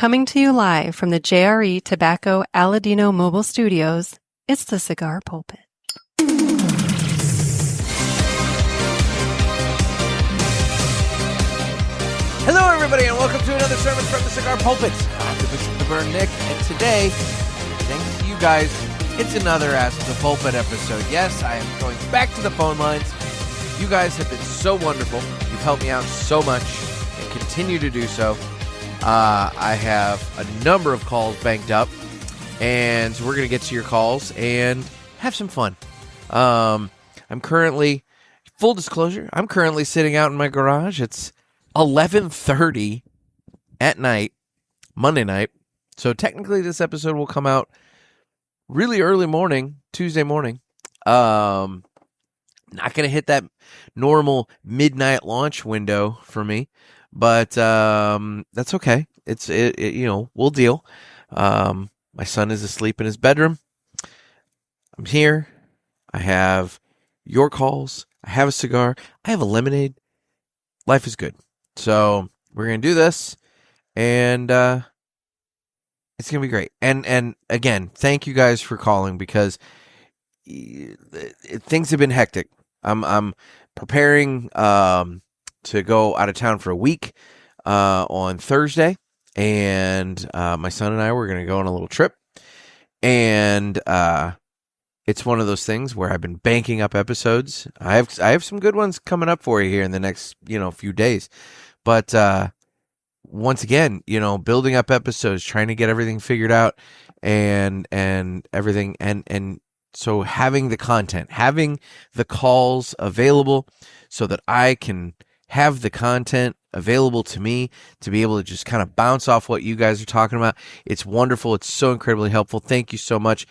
Coming to you live from the JRE Tobacco Aladino Mobile Studios, it's the Cigar Pulpit. Hello, everybody, and welcome to another sermon from the Cigar Pulpit. I'm the Bishop of the Burn, Nick, and today, thanks to you guys, it's another Ask the Pulpit episode. Yes, I am going back to the phone lines. You guys have been so wonderful. You've helped me out so much and continue to do so. I have a number of calls banked up, and so we're going to get to your calls and have some fun. I'm currently, full disclosure, I'm currently sitting out in my garage. It's 11:30 at night, Monday night. So technically this episode will come out really early morning, Tuesday morning. Not going to hit that normal midnight launch window for me, but that's okay. It's we'll deal. My son is asleep in his bedroom. I'm here. I have your calls. I have a cigar. I have a lemonade. Life is good. So we're going to do this, and it's going to be great. And again, thank you guys for calling, because things have been hectic. I'm preparing to go out of town for a week on Thursday, and my son and I were going to go on a little trip, and it's one of those things where I've been banking up episodes. I have some good ones coming up for you here in the next few days. But once again, building up episodes, trying to get everything figured out, and everything, and so having the content, having the calls available, so that I can have the content available to me to be able to just kind of bounce off what you guys are talking about. It's wonderful. It's so incredibly helpful. Thank you so much.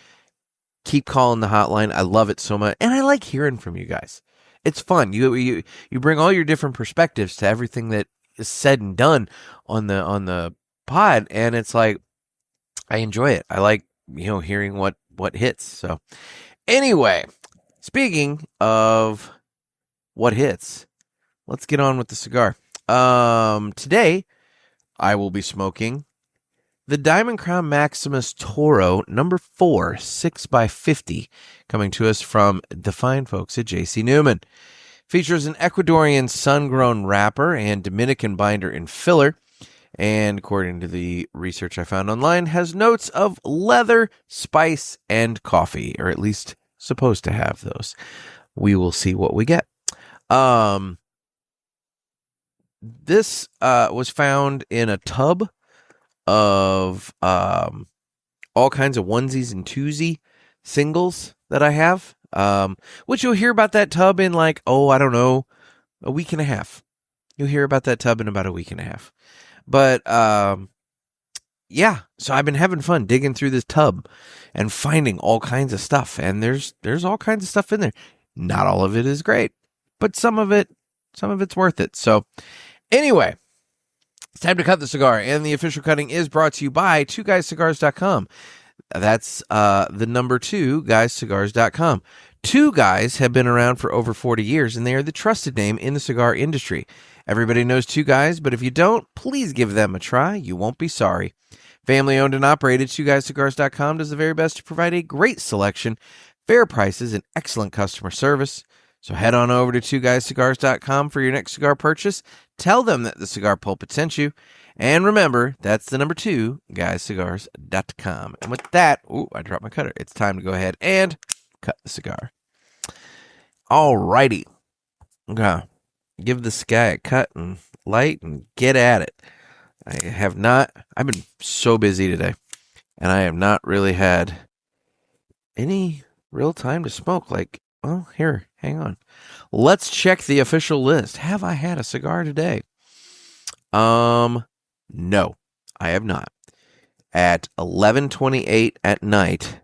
Keep calling the hotline. I love it so much, and I like hearing from you guys. It's fun. You bring all your different perspectives to everything that is said and done on the pod, and it's like, I enjoy it. I like hearing what hits. So anyway, speaking of what hits, let's get on with the cigar. Today I will be smoking the Diamond Crown Maximus Toro number 4 6x50, coming to us from the fine folks at J.C. Newman. Features an Ecuadorian sun-grown wrapper and Dominican binder and filler, and according to the research I found online, has notes of leather, spice, and coffee, or at least supposed to have those. We will see what we get. This was found in a tub of all kinds of onesies and twosie singles that I have, which you'll hear about that tub in a week and a half. You'll hear about that tub in about a week and a half. But yeah, so I've been having fun digging through this tub and finding all kinds of stuff, and there's all kinds of stuff in there. Not all of it is great, but some of it's worth it. So anyway, it's time to cut the cigar, and the official cutting is brought to you by 2guyscigars.com. That's the number 2guyscigars.com. 2 Guys have been around for over 40 years, and they are the trusted name in the cigar industry. Everybody knows 2 Guys, but if you don't, please give them a try. You won't be sorry. Family owned and operated, 2guyscigars.com does the very best to provide a great selection, fair prices, and excellent customer service. So head on over to 2guyscigars.com for your next cigar purchase. Tell them that the Cigar Pulpit sent you. And remember, that's the number 2, guyscigars.com. And with that, I dropped my cutter. It's time to go ahead and cut the cigar. All righty. I'm going to give this guy a cut and light and get at it. I've been so busy today, and I have not really had any real time to smoke. Here, hang on. Let's check the official list. Have I had a cigar today? No, I have not. At 11:28 at night,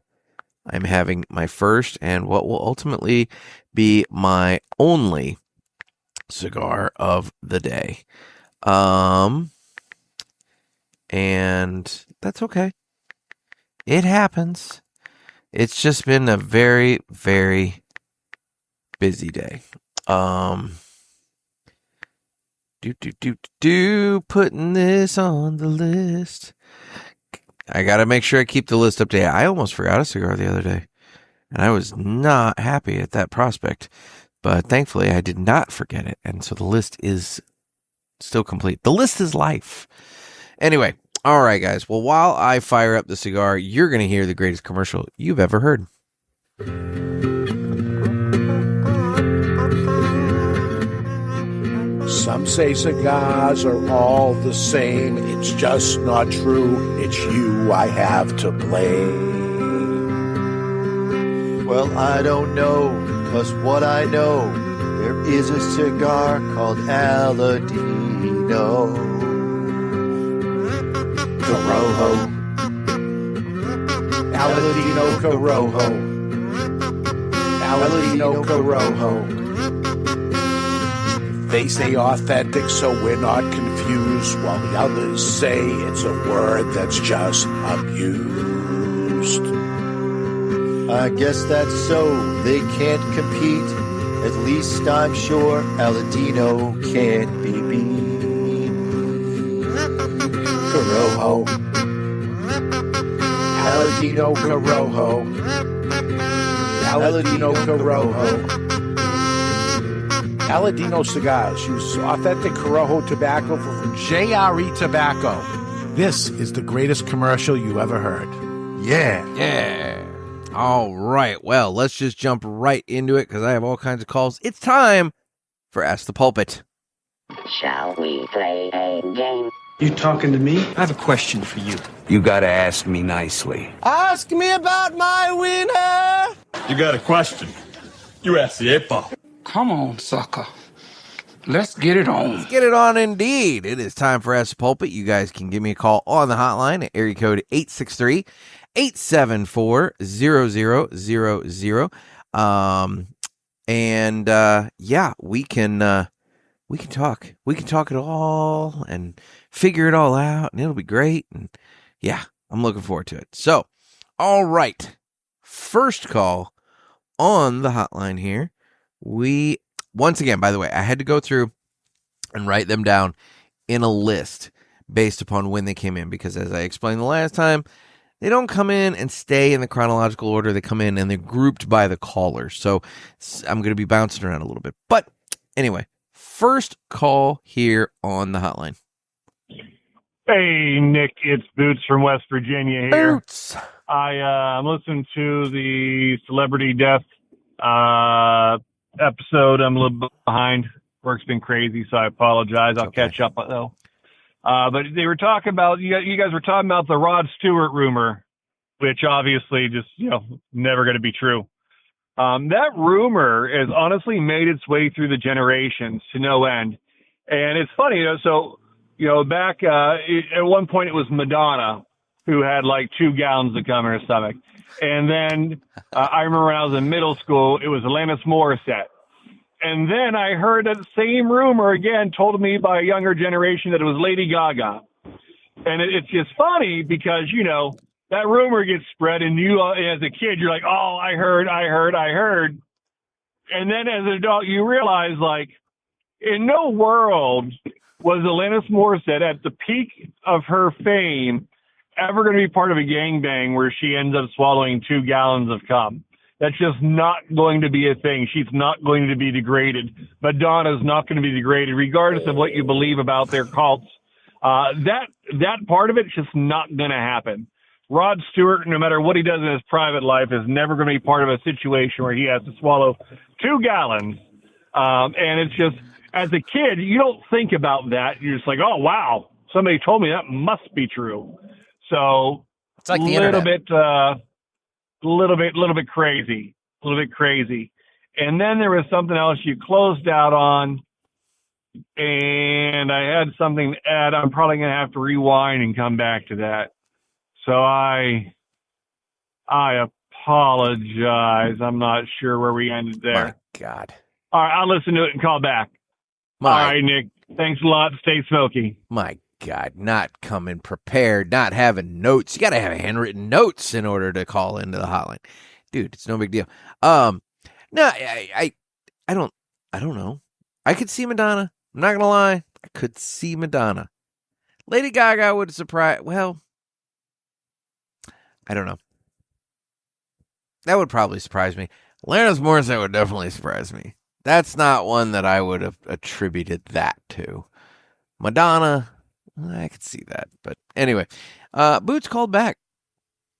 I'm having my first and what will ultimately be my only cigar of the day. And that's okay. It happens. It's just been a very, very busy day. Putting this on the list. I got to make sure I keep the list up to date. I almost forgot a cigar the other day, and I was not happy at that prospect. But thankfully, I did not forget it, and so the list is still complete. The list is life. Anyway, all right, guys. Well, while I fire up the cigar, you're going to hear the greatest commercial you've ever heard. Some say cigars are all the same. It's just not true. It's you I have to blame. Well, I don't know, 'cause what I know, there is a cigar called Aladino. Corojo. Aladino Corojo. Aladino Corojo. They say authentic, so we're not confused, while the others say it's a word that's just abused. I guess that's so. They can't compete. At least I'm sure Aladino can't be beat. Corojo. Aladino Corojo. Aladino Corojo. Aladino Cigars use authentic Corojo tobacco from JRE Tobacco. This is the greatest commercial you ever heard. Yeah. All right. Well, let's just jump right into it because I have all kinds of calls. It's time for Ask the Pulpit. Shall we play a game? You talking to me? I have a question for you. You gotta ask me nicely. Ask me about my winner. You got a question? You ask the 8-ball. Come on, sucker. Let's get it on. Let's get it on indeed. It is time for Ask the Pulpit. You guys can give me a call on the hotline at area code 863-874-0000. We can talk. We can talk it all and figure it all out, and it'll be great. And yeah, I'm looking forward to it. So, all right. First call on the hotline here. Once again, by the way, I had to go through and write them down in a list based upon when they came in, because as I explained the last time, they don't come in and stay in the chronological order. They come in and they're grouped by the caller. So I'm going to be bouncing around a little bit. But anyway, first call here on the hotline. Hey, Nick, it's Boots from West Virginia here. Boots. I'm listening to the celebrity death episode. I'm a little bit behind. Work's been crazy, so I apologize. I'll catch up, though. But they were talking about, you guys were talking about the Rod Stewart rumor, which obviously just, never going to be true. That rumor has honestly made its way through the generations to no end. And it's funny, back at one point it was Madonna who had like 2 gallons of cum in her stomach. And then I remember when I was in middle school, it was Alanis Morissette. And then I heard that same rumor again told to me by a younger generation that it was Lady Gaga. And it's just funny because, that rumor gets spread and you, as a kid, you're like, oh, I heard. And then as an adult, you realize, like, in no world was Alanis Morissette at the peak of her fame ever going to be part of a gangbang where she ends up swallowing 2 gallons of cum. That's just not going to be a thing. She's not going to be degraded. Madonna's not going to be degraded, regardless of what you believe about their cults. That part of it's just not going to happen. Rod Stewart, no matter what he does in his private life, is never going to be part of a situation where he has to swallow 2 gallons. And it's just, as a kid, you don't think about that. You're just like, oh, wow, somebody told me that must be true. So it's like the little bit crazy. And then there was something else you closed out on, and I had something to add. I'm probably going to have to rewind and come back to that. So I apologize. I'm not sure where we ended there. My God. All right, I'll listen to it and call back. All right, Nick. Thanks a lot. Stay smoky. My God, not coming prepared, not having notes. You got to have handwritten notes in order to call into the hotline. Dude, it's no big deal. No, I don't know. I could see Madonna. I'm not going to lie. I could see Madonna. Lady Gaga would surprise. Well, I don't know. That would probably surprise me. Alanis Morissette would definitely surprise me. That's not one that I would have attributed that to. Madonna, I could see that. But anyway, Boots called back.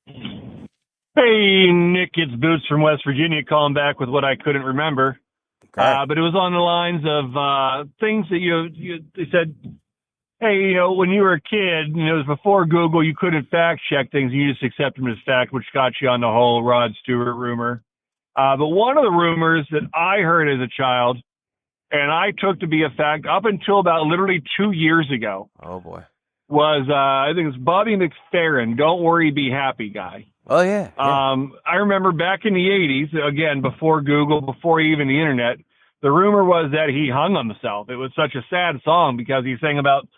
Hey, Nick, it's Boots from West Virginia calling back with what I couldn't remember. Okay. But it was on the lines of things that you said, hey, when you were a kid, it was before Google, you couldn't fact check things. You just accepted them as fact, which got you on the whole Rod Stewart rumor. But one of the rumors that I heard as a child, and I took to be a fact up until about literally 2 years ago. Oh, boy. Was, I think it was Bobby McFerrin, Don't Worry, Be Happy guy. Oh, yeah. I remember back in the 80s, again, before Google, before even the internet, the rumor was that he hung himself. It was such a sad song because he sang about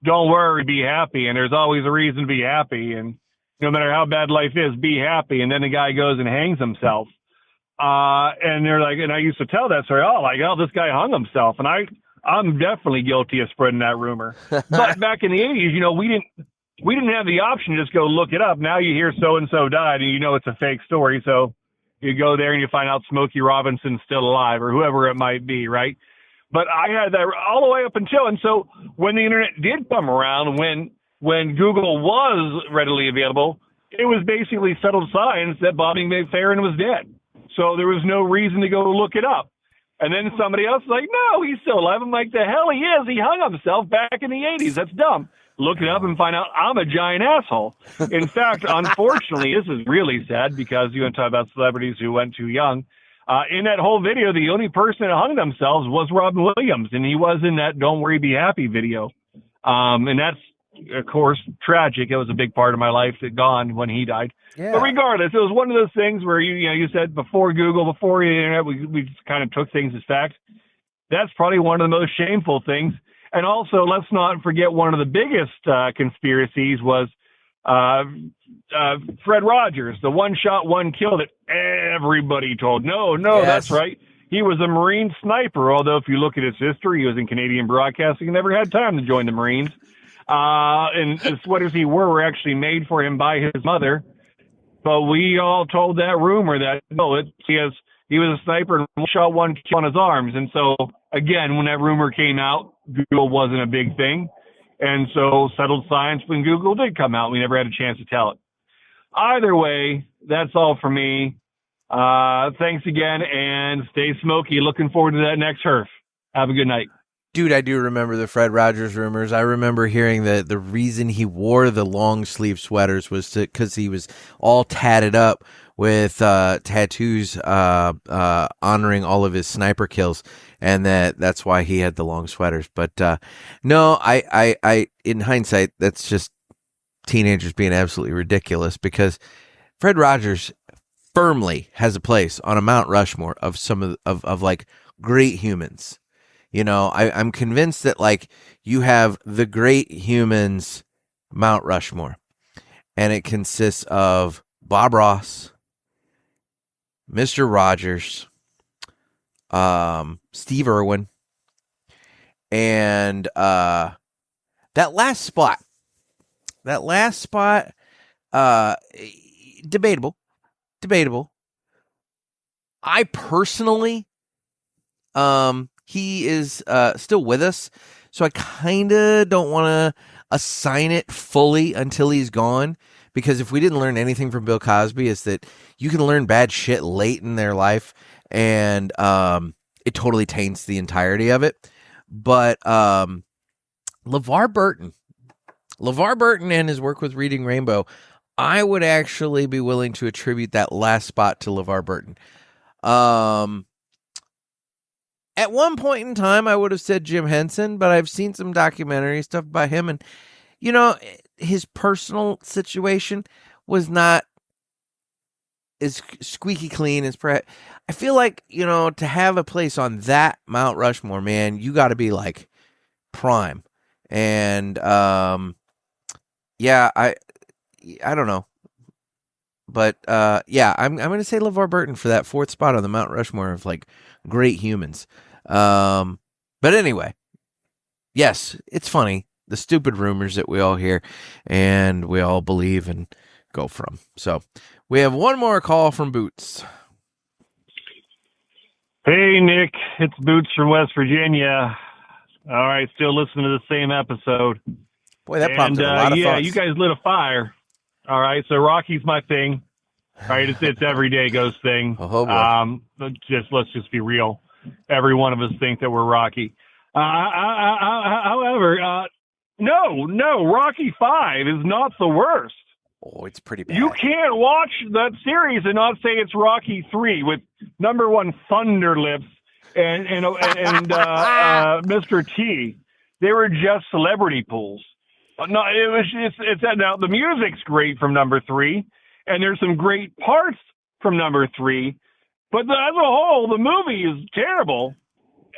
don't worry, be happy, and there's always a reason to be happy, and no matter how bad life is, be happy. And then the guy goes and hangs himself. And they're like, and I used to tell that story, this guy hung himself. And I'm definitely guilty of spreading that rumor. But back in the 80s, we didn't have the option to just go look it up. Now you hear so-and-so died, and it's a fake story. So you go there and you find out Smokey Robinson's still alive or whoever it might be, right? But I had that all the way up until, and so when the internet did come around, when Google was readily available, it was basically settled science that Bobby McFerrin was dead. So there was no reason to go look it up. And then somebody else was like, no, he's still alive. I'm like, the hell he is. He hung himself back in the 80s. That's dumb. Look it up and find out I'm a giant asshole. In fact, unfortunately, this is really sad because you want to talk about celebrities who went too young. In that whole video, the only person that hung themselves was Robin Williams, and he was in that Don't Worry, Be Happy video. And that's, of course, tragic. It was a big part of my life that gone when he died. Yeah. But regardless, it was one of those things where you said before Google, before the internet, we just kind of took things as fact. That's probably one of the most shameful things. And also, let's not forget one of the biggest conspiracies was Fred Rogers, the one shot, one kill that everybody told. No, yes. That's right. He was a Marine sniper, although if you look at his history, he was in Canadian broadcasting and never had time to join the Marines. And the sweaters he wore actually made for him by his mother. But we all told that rumor that, he was a sniper and one shot, one kill on his arms. And so, again, when that rumor came out, Google wasn't a big thing. And so settled science when Google did come out. We never had a chance to tell it. Either way, that's all for me. Thanks again, and stay smoky. Looking forward to that next HERF. Have a good night. Dude, I do remember the Fred Rogers rumors. I remember hearing that the reason he wore the long sleeve sweaters was because he was all tatted up with tattoos honoring all of his sniper kills, and that's why he had the long sweaters. But no, I in hindsight, that's just teenagers being absolutely ridiculous, because Fred Rogers firmly has a place on a Mount Rushmore of some of like great humans. I'm convinced that like you have the great humans Mount Rushmore, and it consists of Bob Ross, Mr. Rogers, Steve Irwin, and that last spot, debatable. I personally, he is still with us, so I kind of don't want to assign it fully until he's gone, because if we didn't learn anything from Bill Cosby, is that you can learn bad shit late in their life, and it totally taints the entirety of it. But LeVar Burton and his work with Reading Rainbow, I would actually be willing to attribute that last spot to LeVar Burton. At one point in time, I would have said Jim Henson, but I've seen some documentary stuff by him, and, his personal situation was not as squeaky clean as perhaps. I feel like, to have a place on that Mount Rushmore, man, you got to be like prime. And, yeah, I don't know. But, yeah, I'm going to say LeVar Burton for that fourth spot on the Mount Rushmore of like great humans. But anyway, yes, it's funny. The stupid rumors that we all hear and we all believe and go from. So we have one more call from Boots. Hey, Nick. It's Boots from West Virginia. All right, still listening to the same episode. Boy, that prompted a lot of thoughts. You guys lit a fire. All right, so Rocky's my thing. All right, it's everyday ghost thing. Oh, boy. Let's just be real. Every one of us think that we're Rocky. However, no, Rocky 5 is not the worst. Oh, it's pretty bad. You can't watch that series and not say it's Rocky 3 with number 1 Thunder Lips and Mr. T. They were just celebrity pools. No, it's now the music's great from number 3, and there's some great parts from number 3, but as a whole, the movie is terrible.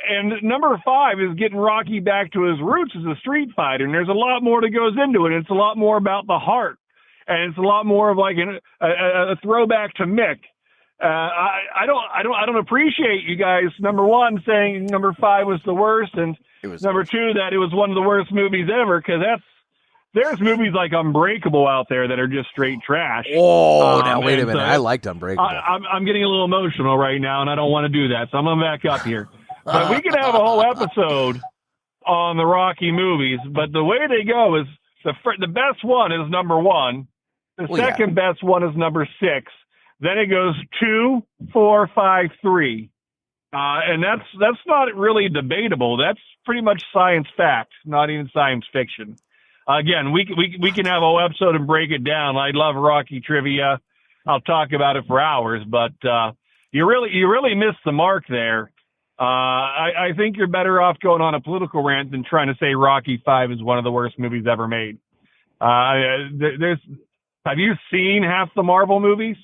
And number 5 is getting Rocky back to his roots as a street fighter, and there's a lot more that goes into it. It's a lot more about the heart, and it's a lot more of like a throwback to Mick. I don't appreciate you guys. Number 1 saying number 5 was the worst, and number 2 that it was one of the worst movies ever, because there's movies like Unbreakable out there that are just straight trash. Oh, now wait a minute. I liked Unbreakable. I'm getting a little emotional right now, and I don't want to do that, so I'm going to back up here. But we could have a whole episode on the Rocky movies, but the way they go is the best one is number 1. The second best one is number 6. Then it goes 2, 4, 5, 3. And that's not really debatable. That's pretty much science fact, not even science fiction. Again, we can have a whole episode and break it down. I love Rocky trivia. I'll talk about it for hours, but you really missed the mark there. I think you're better off going on a political rant than trying to say Rocky 5 is one of the worst movies ever made. Have you seen half the Marvel movies?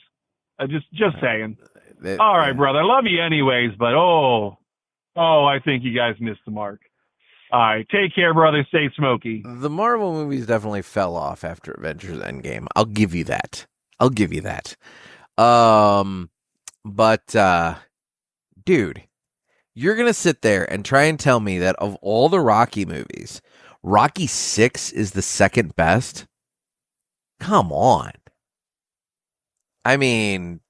Just saying. All right, brother. I love you anyways, but I think you guys missed the mark. All right, take care, brother. Stay smoky. The Marvel movies definitely fell off after Avengers Endgame. I'll give you that. But dude, you're going to sit there and try and tell me that of all the Rocky movies, Rocky 6 is the second best? Come on. I mean,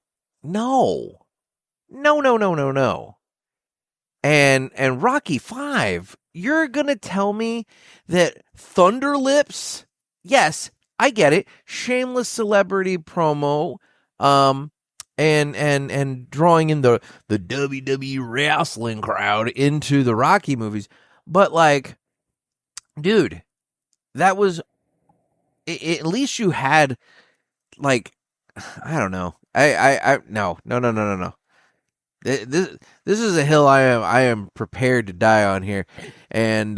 no. And Rocky 5, you're going to tell me that Thunder Lips, yes, I get it, shameless celebrity promo, and drawing in the WWE wrestling crowd into the Rocky movies. But like, dude, that was, at least you had, like, I don't know. No. This is a hill I am prepared to die on here. And,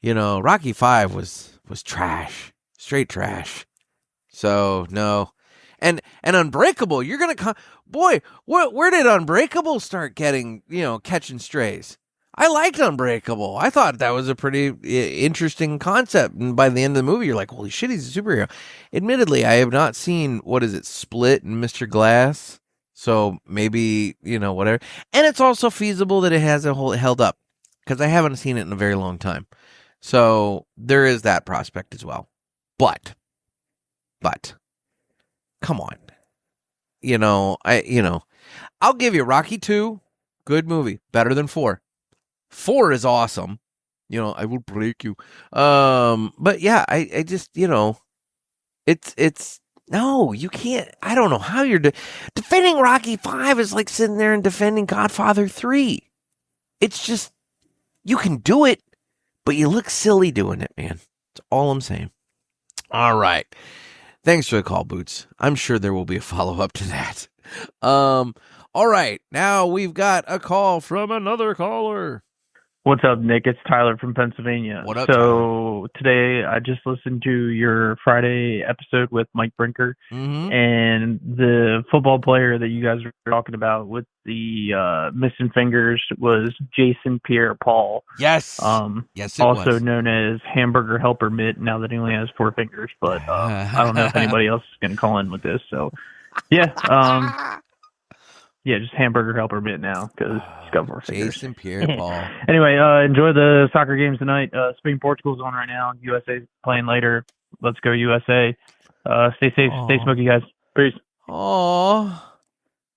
Rocky 5 was trash, straight trash. So no. And Unbreakable, you're going to boy, where did Unbreakable start getting, catching strays? I liked Unbreakable. I thought that was a pretty interesting concept. And by the end of the movie, you're like, holy shit, he's a superhero. Admittedly, I have not seen, Split and Mr. Glass. So maybe, whatever. And it's also feasible that it hasn't held up because I haven't seen it in a very long time. So there is that prospect as well. But, come on. I'll give you Rocky 2, good movie, better than 4. 4 is awesome. I will break you. But yeah, I just, it's no, you can't. I don't know how you're defending Rocky 5 is like sitting there and defending Godfather 3. It's just, you can do it, but you look silly doing it, man. That's all I'm saying. All right. Thanks for the call, Boots. I'm sure there will be a follow-up to that. All right. Now we've got a call from another caller. What's up, Nick? It's Tyler from Pennsylvania. What up, So today I just listened to your Friday episode with Mike Brinker, and the football player that you guys were talking about with the missing fingers was Jason Pierre-Paul. Yes. Yes, it also was. known as Hamburger Helper Mitt, now that he only has 4 fingers. But I don't know if anybody else is going to call in with this. So, yeah. just hamburger helper mitt now because he's got 4 fingers. Jason Pierre-Paul. Anyway, enjoy the soccer games tonight. Spain Portugal's on right now. USA's playing later. Let's go USA. Stay safe, stay smoky, guys. Peace. Oh,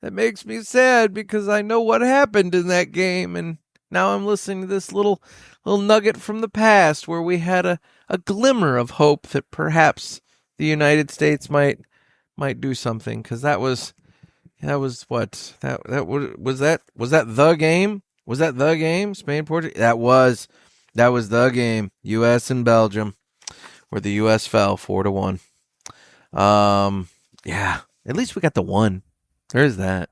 that makes me sad because I know what happened in that game, and now I'm listening to this little nugget from the past where we had a glimmer of hope that perhaps the United States might do something, because that was what was that the game? Was that the game? Spain Portugal? That was the game. U.S. and Belgium, where the U.S. fell 4-1. Yeah, at least we got the one. There's that.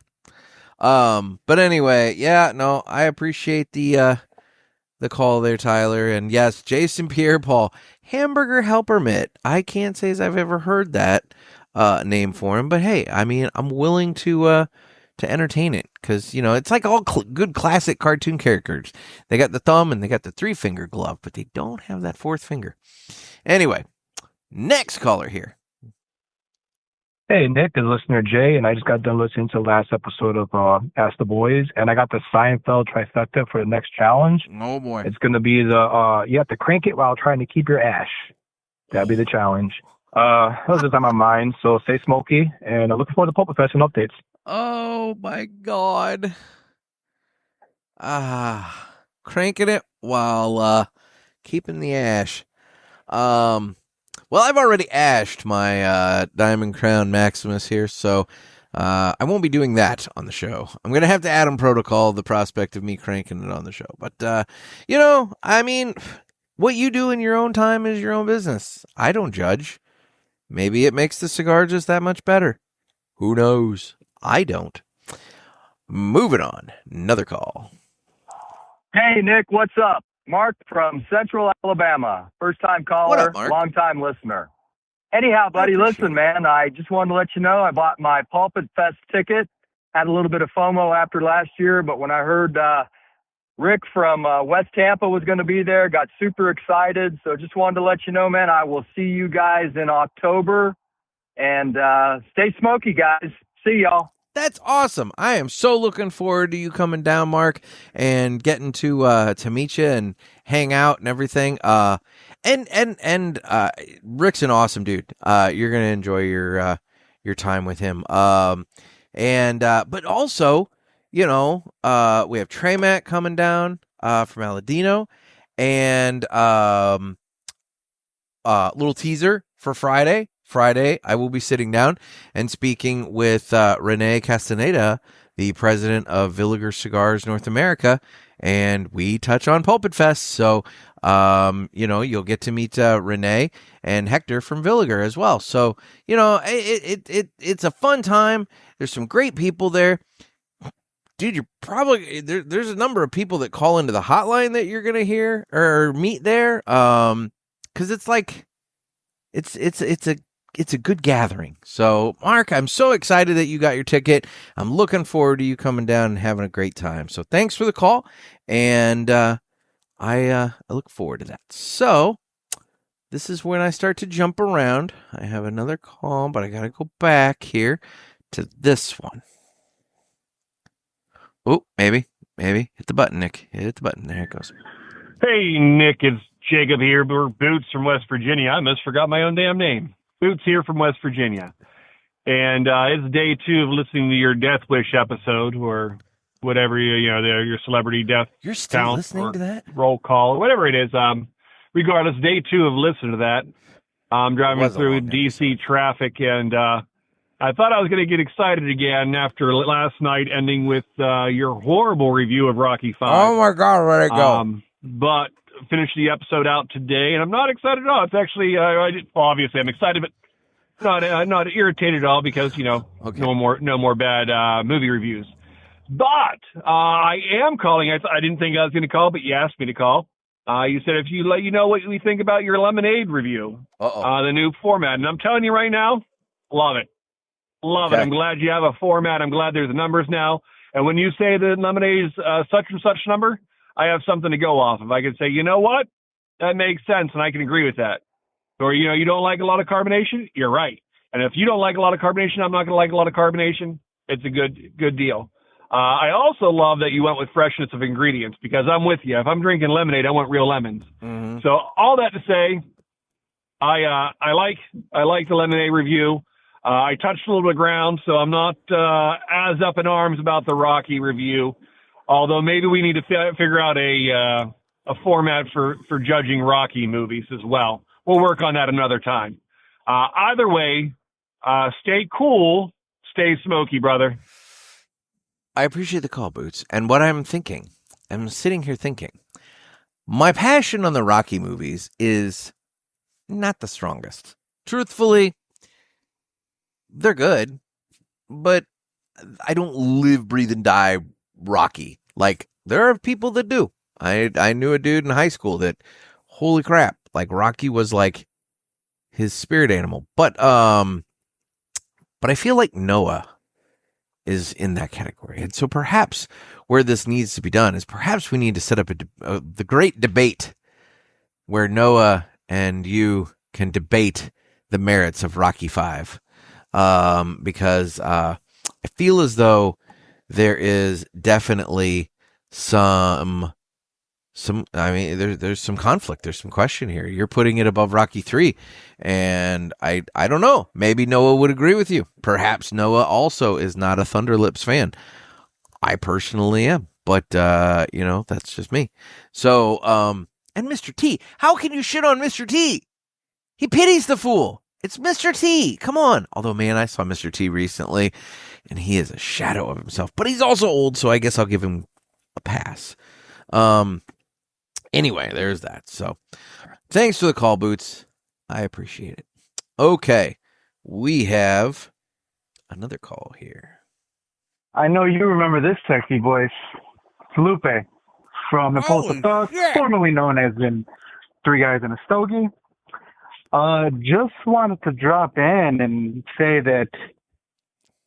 But anyway, yeah, no, I appreciate the call there, Tyler. And yes, Jason Pierre-Paul, hamburger helper mitt. I can't say as I've ever heard that name for him, but hey, I mean, I'm willing to entertain it, because it's like all good classic cartoon characters. They got the thumb and they got the 3-finger glove, but they don't have that 4th finger. Anyway, next caller here. Hey, Nick, is listener Jay, and I just got done listening to the last episode of Ask the Boys, and I got the Seinfeld trifecta for the next challenge. Oh, boy. It's going to be you have to crank it while trying to keep your ash. That'll be the challenge. Those are on my mind, so stay smoky, and I'm looking forward to Pulpit Fest and updates. Oh, my God. Cranking it while keeping the ash. Well, I've already ashed my Diamond Crown Maximus here, so I won't be doing that on the show. I'm going to have to add on protocol the prospect of me cranking it on the show. But, I mean, what you do in your own time is your own business. I don't judge. Maybe it makes the cigar just that much better. Who knows? I don't. Moving on. Another call. Hey, Nick, what's up? Mark from Central Alabama. First-time caller, long-time listener. Anyhow, buddy, listen, man, I just wanted to let you know I bought my Pulpit Fest ticket. Had a little bit of FOMO after last year, but when I heard Rick from West Tampa was going to be there, got super excited. So just wanted to let you know, man, I will see you guys in October. And stay smoky, guys. See y'all. That's awesome. I am so looking forward to you coming down, Mark, and getting to meet you and hang out and everything. And Rick's an awesome dude. You're gonna enjoy your time with him. But also, we have Trey Matt coming down from Aladino, and little teaser for Friday. Friday, I will be sitting down and speaking with Renee Castaneda, the president of Villiger Cigars North America, and we touch on Pulpit Fest. So, you'll get to meet Renee and Hector from Villiger as well. So, it's a fun time. There's some great people there. Dude, you're probably there's a number of people that call into the hotline that you're gonna hear or meet there. Because it's like it's a good gathering. So, Mark, I'm so excited that you got your ticket. I'm looking forward to you coming down and having a great time. So, thanks for the call, and I look forward to that. So, this is when I start to jump around. I have another call, but I got to go back here to this one. Oh, maybe. Hit the button, Nick. Hit the button. There it goes. Hey, Nick, it's Jacob here. We're Boots from West Virginia. I almost forgot my own damn name. Boots here from West Virginia. And it's day 2 of listening to your Death Wish episode, or whatever, your celebrity death You're still count listening to that? Roll call, or whatever it is. Regardless, day 2 of listening to that. I'm driving through D.C. traffic, and I thought I was going to get excited again after last night ending with your horrible review of Rocky V. Oh, my God, where'd it go? But finished the episode out today, and I'm not excited at all. It's actually, obviously I'm excited, but not irritated at all because, no more bad movie reviews. But I am calling. I didn't think I was going to call, but you asked me to call. You said if you let you know what we think about your lemonade review, the new format. And I'm telling you right now, love it. Love it. I'm glad you have a format. I'm glad there's numbers now. And when you say the lemonade is such and such number, I have something to go off of. I can say, you know what? That makes sense, and I can agree with that. Or, you don't like a lot of carbonation? You're right. And if you don't like a lot of carbonation, I'm not going to like a lot of carbonation. It's a good deal. I also love that you went with freshness of ingredients, because I'm with you. If I'm drinking lemonade, I want real lemons. Mm-hmm. So all that to say, I like the lemonade review. I touched a little bit of ground, so I'm not as up in arms about the Rocky review. Although maybe we need to figure out a format for judging Rocky movies as well. We'll work on that another time. Either way, stay cool, stay smoky, brother. I appreciate the call, Boots. And what I'm sitting here thinking, my passion on the Rocky movies is not the strongest. Truthfully, they're good, but I don't live, breathe, and die Rocky. Like, there are people that do. I knew a dude in high school that, holy crap, like Rocky was like his spirit animal. But I feel like Noah is in that category. And so perhaps where this needs to be done is perhaps we need to set up the great debate where Noah and you can debate the merits of Rocky V. Because I feel as though there is definitely some there's some conflict. There's some question here. You're putting it above Rocky 3, and I don't know. Maybe Noah would agree with you. Perhaps Noah also is not a Thunderlips fan. I personally am, but that's just me. So, and Mr. T, how can you shit on Mr. T? He pities the fool. It's Mr. T. Come on. Although, man, I saw Mr. T recently, and he is a shadow of himself. But he's also old, so I guess I'll give him a pass. Anyway, there's that. So, thanks for the call, Boots. I appreciate it. Okay, we have another call here. I know you remember this sexy voice. It's Lupe from Impulsive Thoughts, formerly known as in Three Guys in a Stogie. Just wanted to drop in and say that,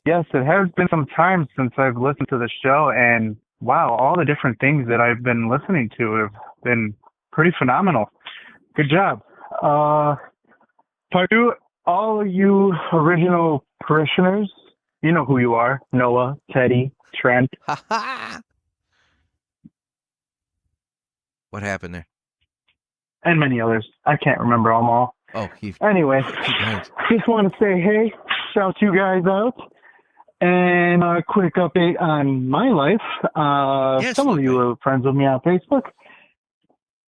yes, it has been some time since I've listened to the show, and wow, all the different things that I've been listening to have been pretty phenomenal. Good job. Part two, all of you original parishioners, you know who you are. Noah, Teddy, Trent. What happened there? And many others. I can't remember them all. Oh, anyway, just want to say, hey, shout you guys out. And a quick update on my life. Some of you are friends with me on Facebook.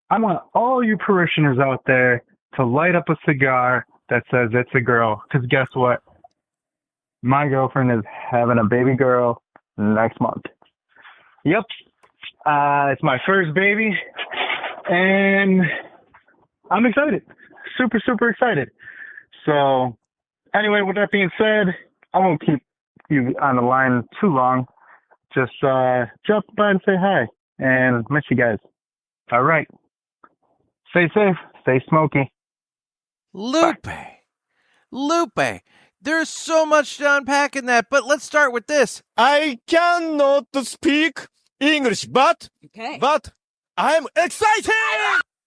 I want all you parishioners out there to light up a cigar that says it's a girl. Because guess what? My girlfriend is having a baby girl next month. Yep. It's my first baby. And I'm excited. Super, super excited. So, anyway, with that being said, I won't keep you on the line too long. Just drop by and say hi. And miss you guys. All right. Stay safe. Stay smoky. Lupe. Bye. Lupe. There's so much to unpack in that, but let's start with this. I cannot speak English, but I'm excited!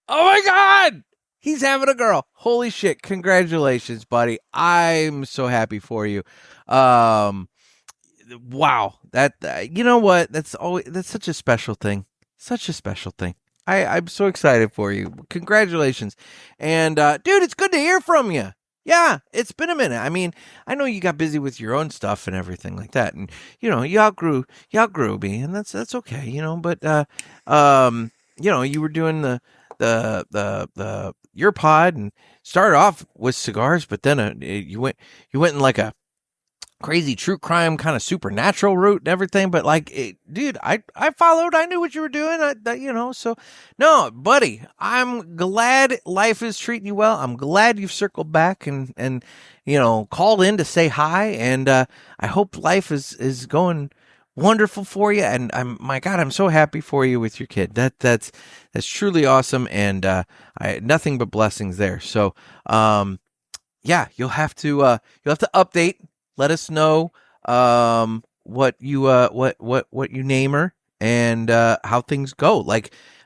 Oh my God! He's having a girl. Holy shit. Congratulations, buddy. I'm so happy for you. Wow. That, you know what? That's such a special thing. Such a special thing. I'm so excited for you. Congratulations. And, dude, it's good to hear from you. Yeah, it's been a minute. I mean, I know you got busy with your own stuff and everything like that. And, you outgrew me, and that's okay, but, you were doing your pod and started off with cigars, but then you went in like a crazy true crime kind of supernatural route and everything. But dude, I followed. I knew what you were doing. So no, buddy, I'm glad life is treating you well. I'm glad you've circled back and called in to say hi. And I hope life is going wonderful for you. And I'm so happy for you with your kid. That's truly awesome. And nothing but blessings there. So you'll have to update. Let us know what you name her and how things go.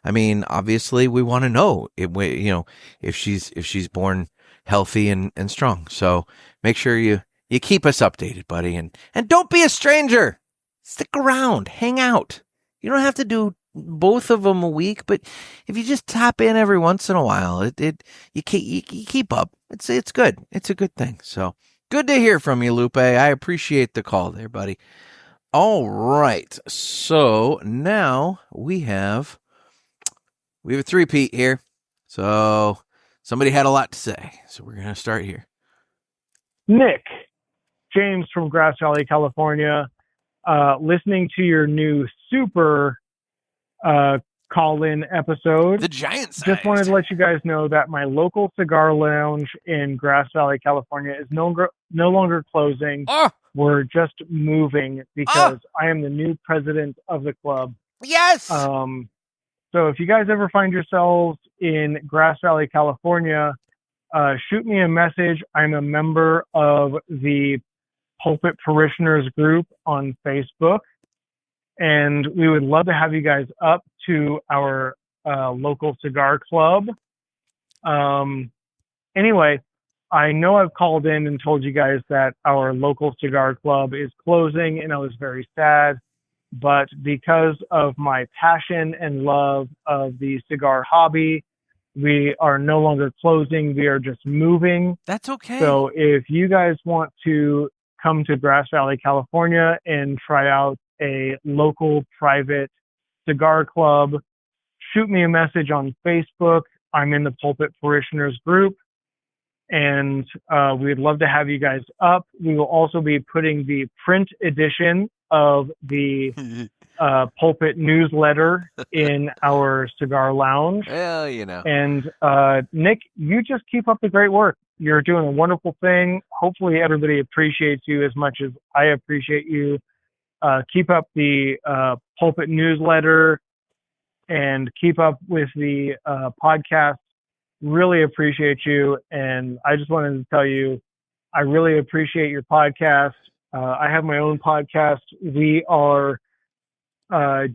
Obviously we want to know if she's born healthy and strong. So make sure you keep us updated, buddy, and don't be a stranger. stick around, hang out. You don't have to do both of them a week, but if you just tap in every once in a while, you keep up. It's good. It's a good thing. So good to hear from you, Lupe. I appreciate the call there, buddy. All right. So now we have a three-peat here. So somebody had a lot to say. So we're going to start here. Nick, James from Grass Valley, California, listening to your new super call-in episode. The giant size. Just wanted to let you guys know that my local cigar lounge in Grass Valley, California is no longer closing. We're just moving because I am the new president of the club. Yes! So if you guys ever find yourselves in Grass Valley, California, shoot me a message. I'm a member of the Pulpit Parishioners group on Facebook, and we would love to have you guys up to our local cigar club. Anyway, I know I've called in and told you guys that our local cigar club is closing, and I was very sad. But because of my passion and love of the cigar hobby, we are no longer closing. We are just moving. That's okay. So if you guys want to come to Grass Valley, California and try out a local private cigar club, shoot me a message on Facebook. I'm in the Pulpit Parishioners group, and we'd love to have you guys up. We will also be putting the print edition of the Pulpit newsletter in our cigar lounge. Well, you know. And Nick, you just keep up the great work. You're doing a wonderful thing. Hopefully everybody appreciates you as much as I appreciate you. Keep up the Pulpit newsletter and keep up with the podcast. Really appreciate you. And I just wanted to tell you, I really appreciate your podcast. I have my own podcast. We are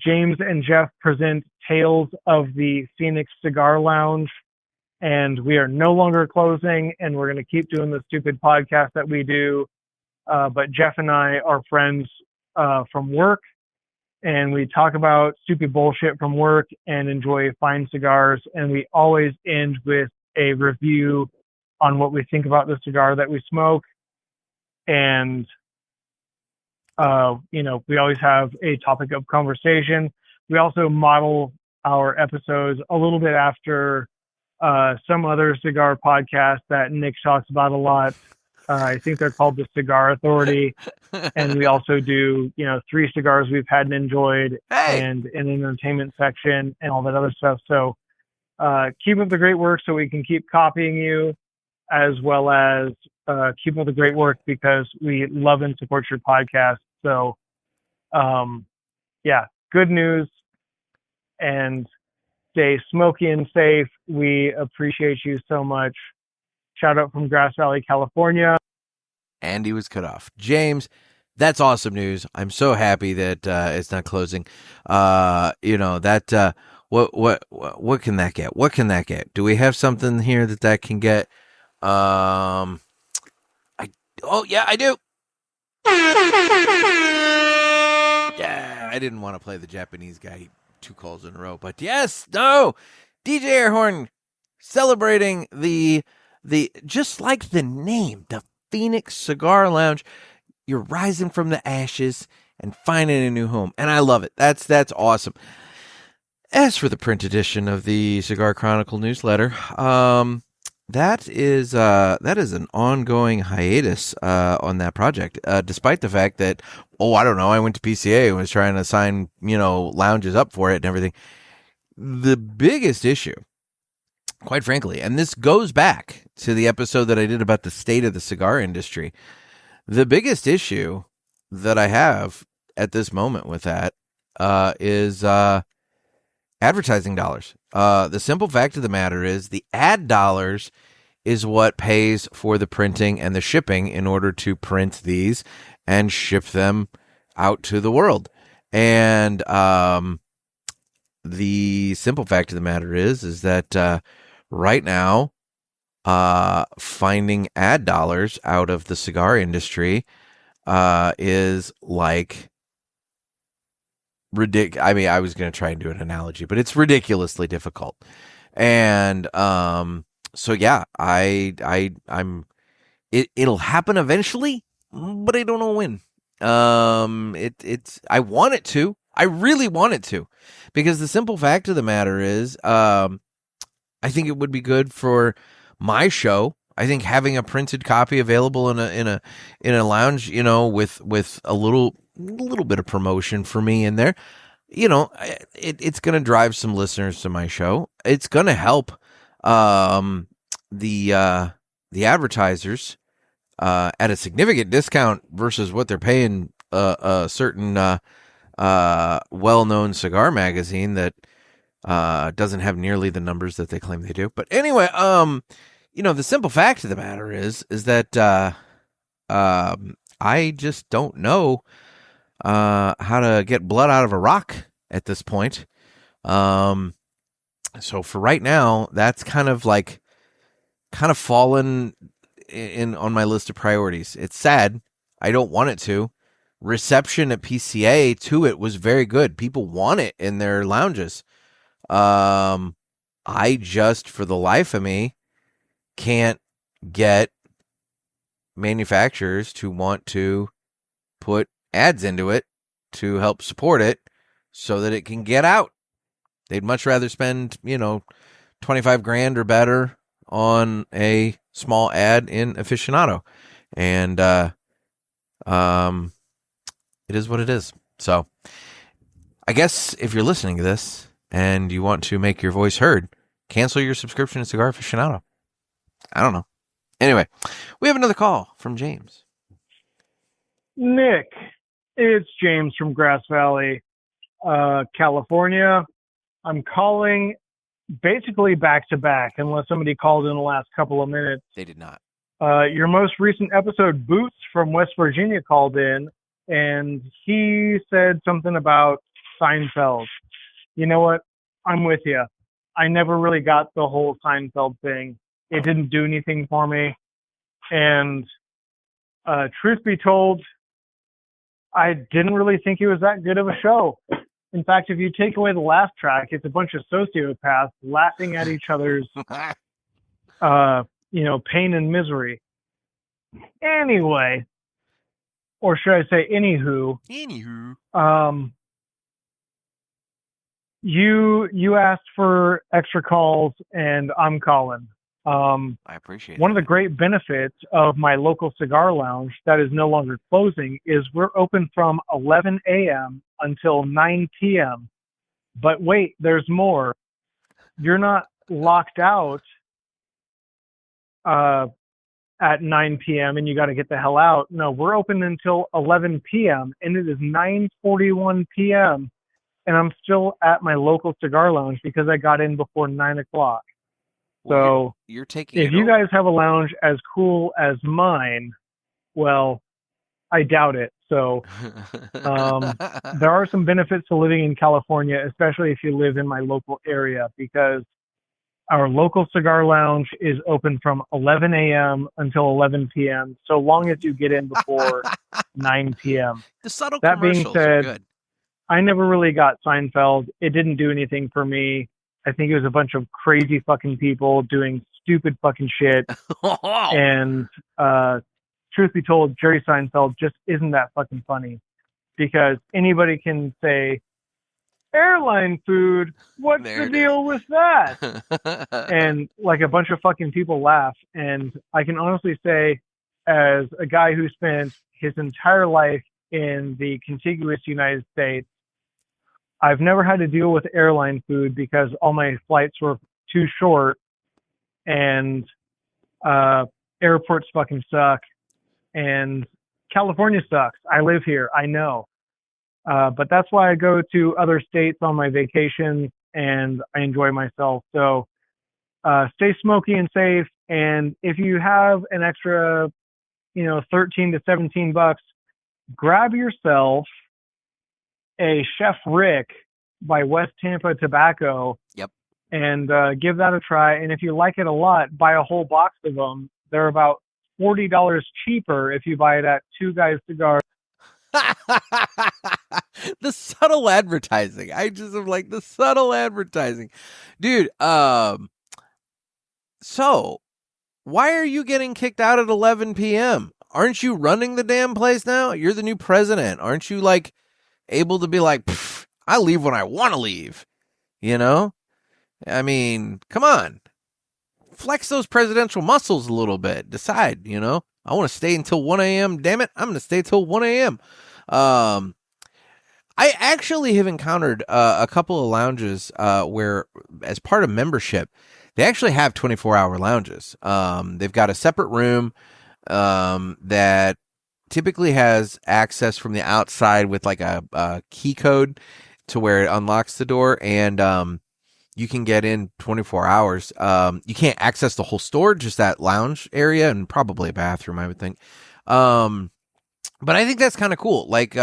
James and Jeff present Tales of the Phoenix Cigar Lounge, and we are no longer closing, and we're going to keep doing the stupid podcast that we do. But Jeff and I are friends from work, and we talk about stupid bullshit from work and enjoy fine cigars, and we always end with a review on what we think about the cigar that we smoke. And we always have a topic of conversation. We also model our episodes a little bit after some other cigar podcasts that Nick talks about a lot. I think they're called the Cigar Authority. And we also do, 3 cigars we've had and enjoyed, and an entertainment section and all that other stuff. So keep up the great work so we can keep copying you, as well as keep up the great work because we love and support your podcast. So, good news, and stay smoky and safe. We appreciate you so much. Shout out from Grass Valley, California. And he was cut off. James, that's awesome news. I'm so happy that it's not closing. What can that get? What can that get? Do we have something here that can get? I do. Yeah, I didn't want to play the Japanese guy 2 calls in a row, but yes, no, DJ Airhorn celebrating the just like the name, the Phoenix Cigar Lounge. You're rising from the ashes and finding a new home, and I love it. That's awesome. As for the print edition of the Cigar Chronicle newsletter, that is an ongoing hiatus on that project, despite the fact that, I went to PCA and was trying to sign, lounges up for it and everything. The biggest issue, quite frankly, and this goes back to the episode that I did about the state of the cigar industry, the biggest issue that I have at this moment with that is advertising dollars. The simple fact of the matter is the ad dollars is what pays for the printing and the shipping in order to print these and ship them out to the world. And the simple fact of the matter is that right now, finding ad dollars out of the cigar industry is like ridiculous. I mean, I was going to try and do an analogy, but it's ridiculously difficult. And so yeah, it'll happen eventually, but I don't know when. I want it to. I really want it to, because the simple fact of the matter is, I think it would be good for my show. I think having a printed copy available in a lounge, with a little bit of promotion for me in there, it's going to drive some listeners to my show. It's going to help the advertisers at a significant discount versus what they're paying a certain well-known cigar magazine that doesn't have nearly the numbers that they claim they do. But anyway, the simple fact of the matter is that I just don't know how to get blood out of a rock at this point. So for right now, that's kind of fallen in on my list of priorities. It's sad. I don't want it to. Reception at PCA to it was very good. People want it in their lounges. I just, for the life of me, can't get manufacturers to want to put ads into it to help support it so that it can get out. They'd much rather spend, $25,000 or better on a small ad in Aficionado. And it is what it is. So I guess if you're listening to this and you want to make your voice heard, cancel your subscription to Cigar Aficionado. I don't know. Anyway, we have another call from James. Nick, it's James from Grass Valley, California. I'm calling basically back to back, unless somebody called in the last couple of minutes. They did not. Your most recent episode, Boots from West Virginia, called in, and he said something about Seinfeld. You know what? I'm with you. I never really got the whole Seinfeld thing. It didn't do anything for me. And truth be told, I didn't really think it was that good of a show. In fact, if you take away the laugh track, it's a bunch of sociopaths laughing at each other's, pain and misery. Anyway, or should I say anywho. You asked for extra calls, and I'm calling. I appreciate one of the great benefits of my local cigar lounge that is no longer closing is we're open from 11 a.m. until 9 p.m. But wait, there's more. You're not locked out at 9 p.m. and you got to get the hell out. No, we're open until 11 p.m. and it is 9:41 p.m. and I'm still at my local cigar lounge because I got in before 9 o'clock. So you're taking if you guys have a lounge as cool as mine, well, I doubt it. So there are some benefits to living in California, especially if you live in my local area, because our local cigar lounge is open from 11 a.m. until 11 p.m. so long as you get in before 9 p.m. The subtle that being commercials are said, good. I never really got Seinfeld. It didn't do anything for me. I think it was a bunch of crazy fucking people doing stupid fucking shit. And truth be told, Jerry Seinfeld just isn't that fucking funny, because anybody can say, airline food, what's the deal with that? And like a bunch of fucking people laugh. And I can honestly say, as a guy who spent his entire life in the contiguous United States, I've never had to deal with airline food because all my flights were too short, and airports fucking suck, and California sucks. I live here, I know. But that's why I go to other states on my vacations and I enjoy myself. So stay smoky and safe. And if you have an extra, 13 to 17 bucks, grab yourself a Chef Rick by West Tampa Tobacco. Yep. And give that a try. And if you like it a lot, buy a whole box of them. They're about $40 cheaper if you buy it at Two Guys Cigars. The subtle advertising. I just am like, the subtle advertising. Dude, so why are you getting kicked out at 11 p.m.? Aren't you running the damn place now? You're the new president. Aren't you like able to be like, I leave when I want to leave? You know? I mean, come on. Flex those presidential muscles a little bit. Decide, you know? I want to stay until 1 a.m. Damn it. I'm going to stay till 1 a.m. I actually have encountered a couple of lounges where, as part of membership, they actually have 24-hour lounges. They've got a separate room that typically has access from the outside with like a key code to where it unlocks the door, and you can get in 24 hours. You can't access the whole store, just that lounge area and probably a bathroom, I would think. But I think that's kind of cool. Like,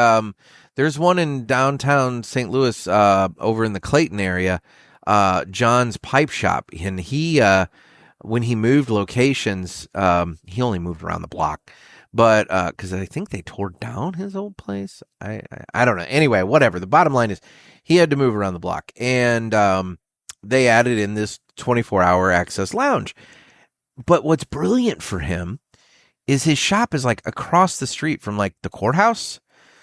there's one in downtown St. Louis over in the Clayton area, John's Pipe Shop. And he, when he moved locations, he only moved around the block. But because I think they tore down his old place. I don't know. Anyway, whatever. The bottom line is he had to move around the block. And they added in this 24-hour access lounge. But what's brilliant for him is his shop is like across the street from like the courthouse.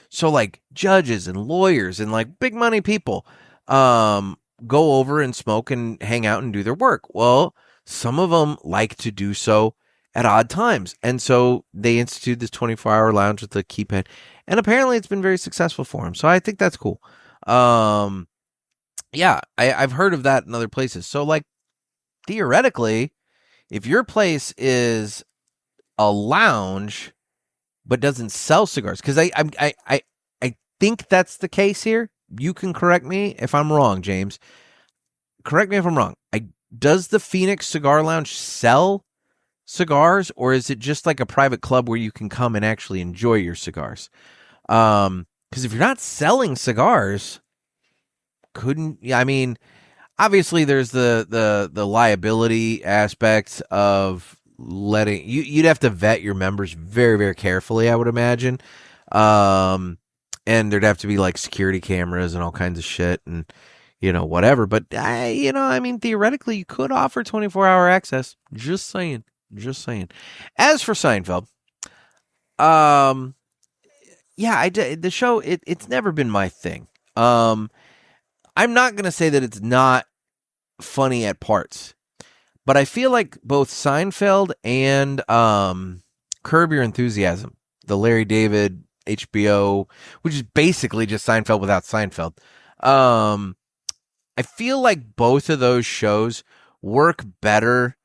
So like judges and lawyers and like big money people go over and smoke and hang out and do their work. Well, some of them like to do so at odd times. And so they instituted this 24-hour lounge with the keypad. And apparently it's been very successful for him. So I think that's cool. Yeah, I've heard of that in other places. So like theoretically, if your place is a lounge but doesn't sell cigars, because I think that's the case here. You can correct me if I'm wrong, James. Correct me if I'm wrong. Does the Phoenix Cigar Lounge sell cigars, or is it just like a private club where you can come and actually enjoy your cigars? Because if you're not selling cigars, I mean, obviously there's the liability aspects of letting you'd have to vet your members very, very carefully, I would imagine. And there'd have to be like security cameras and all kinds of shit and, whatever. But, I mean, theoretically you could offer 24-hour access. Just saying. As for Seinfeld, yeah, the show, it's never been my thing. I'm not going to say that it's not funny at parts, but I feel like both Seinfeld and Curb Your Enthusiasm, the Larry David HBO, which is basically just Seinfeld without Seinfeld. I feel like both of those shows work better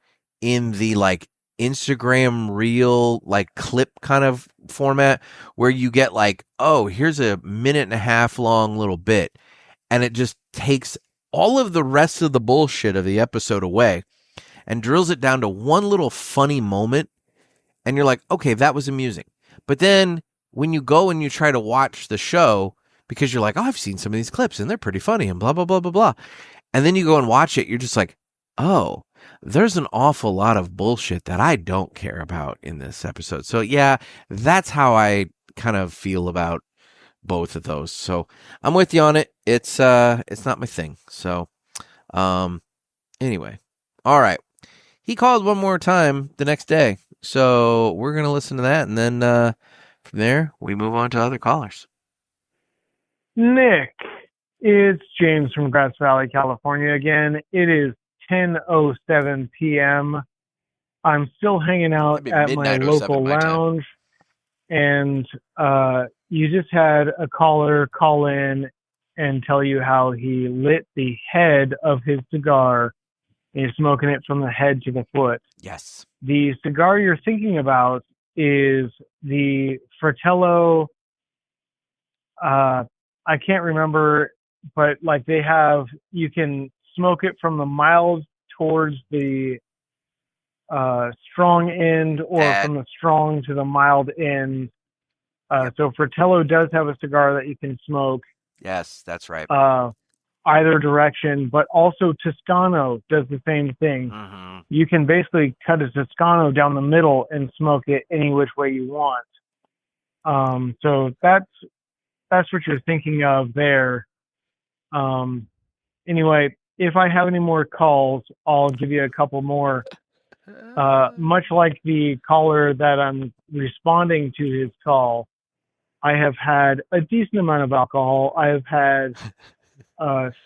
in the like Instagram reel, like clip kind of format where you get like, oh, here's a 1.5 minute long little bit. And it just takes all of the rest of the bullshit of the episode away and drills it down to one little funny moment. And you're like, okay, that was amusing. But then when you go and you try to watch the show, because you're like, oh, I've seen some of these clips and they're pretty funny and blah, blah, blah, blah, blah. And then you go and watch it. You're just like, oh, there's an awful lot of bullshit that I don't care about in this episode. So yeah, that's how I kind of feel about both of those. So I'm with you on it. It's not my thing. So anyway, all right. He called one more time the next day. So we're going to listen to that. And then from there, we move on to other callers. Nick, it's James from Grass Valley, California again. It is 10:07 p.m. I'm still hanging out at my local lounge. And you just had a caller call in and tell you how he lit the head of his cigar and he's smoking it from the head to the foot. Yes. The cigar you're thinking about is the Fratello, I can't remember, but like they have, you can smoke it from the mild towards the strong end or from the strong to the mild end. So Fratello does have a cigar that you can smoke. Yes, that's right. Either direction, but also Toscano does the same thing. Mm-hmm. You can basically cut a Toscano down the middle and smoke it any which way you want. So that's that's what you're thinking of there. Anyway, if I have any more calls, I'll give you a couple more. Much like the caller that I'm responding to his call, I have had a decent amount of alcohol. I have had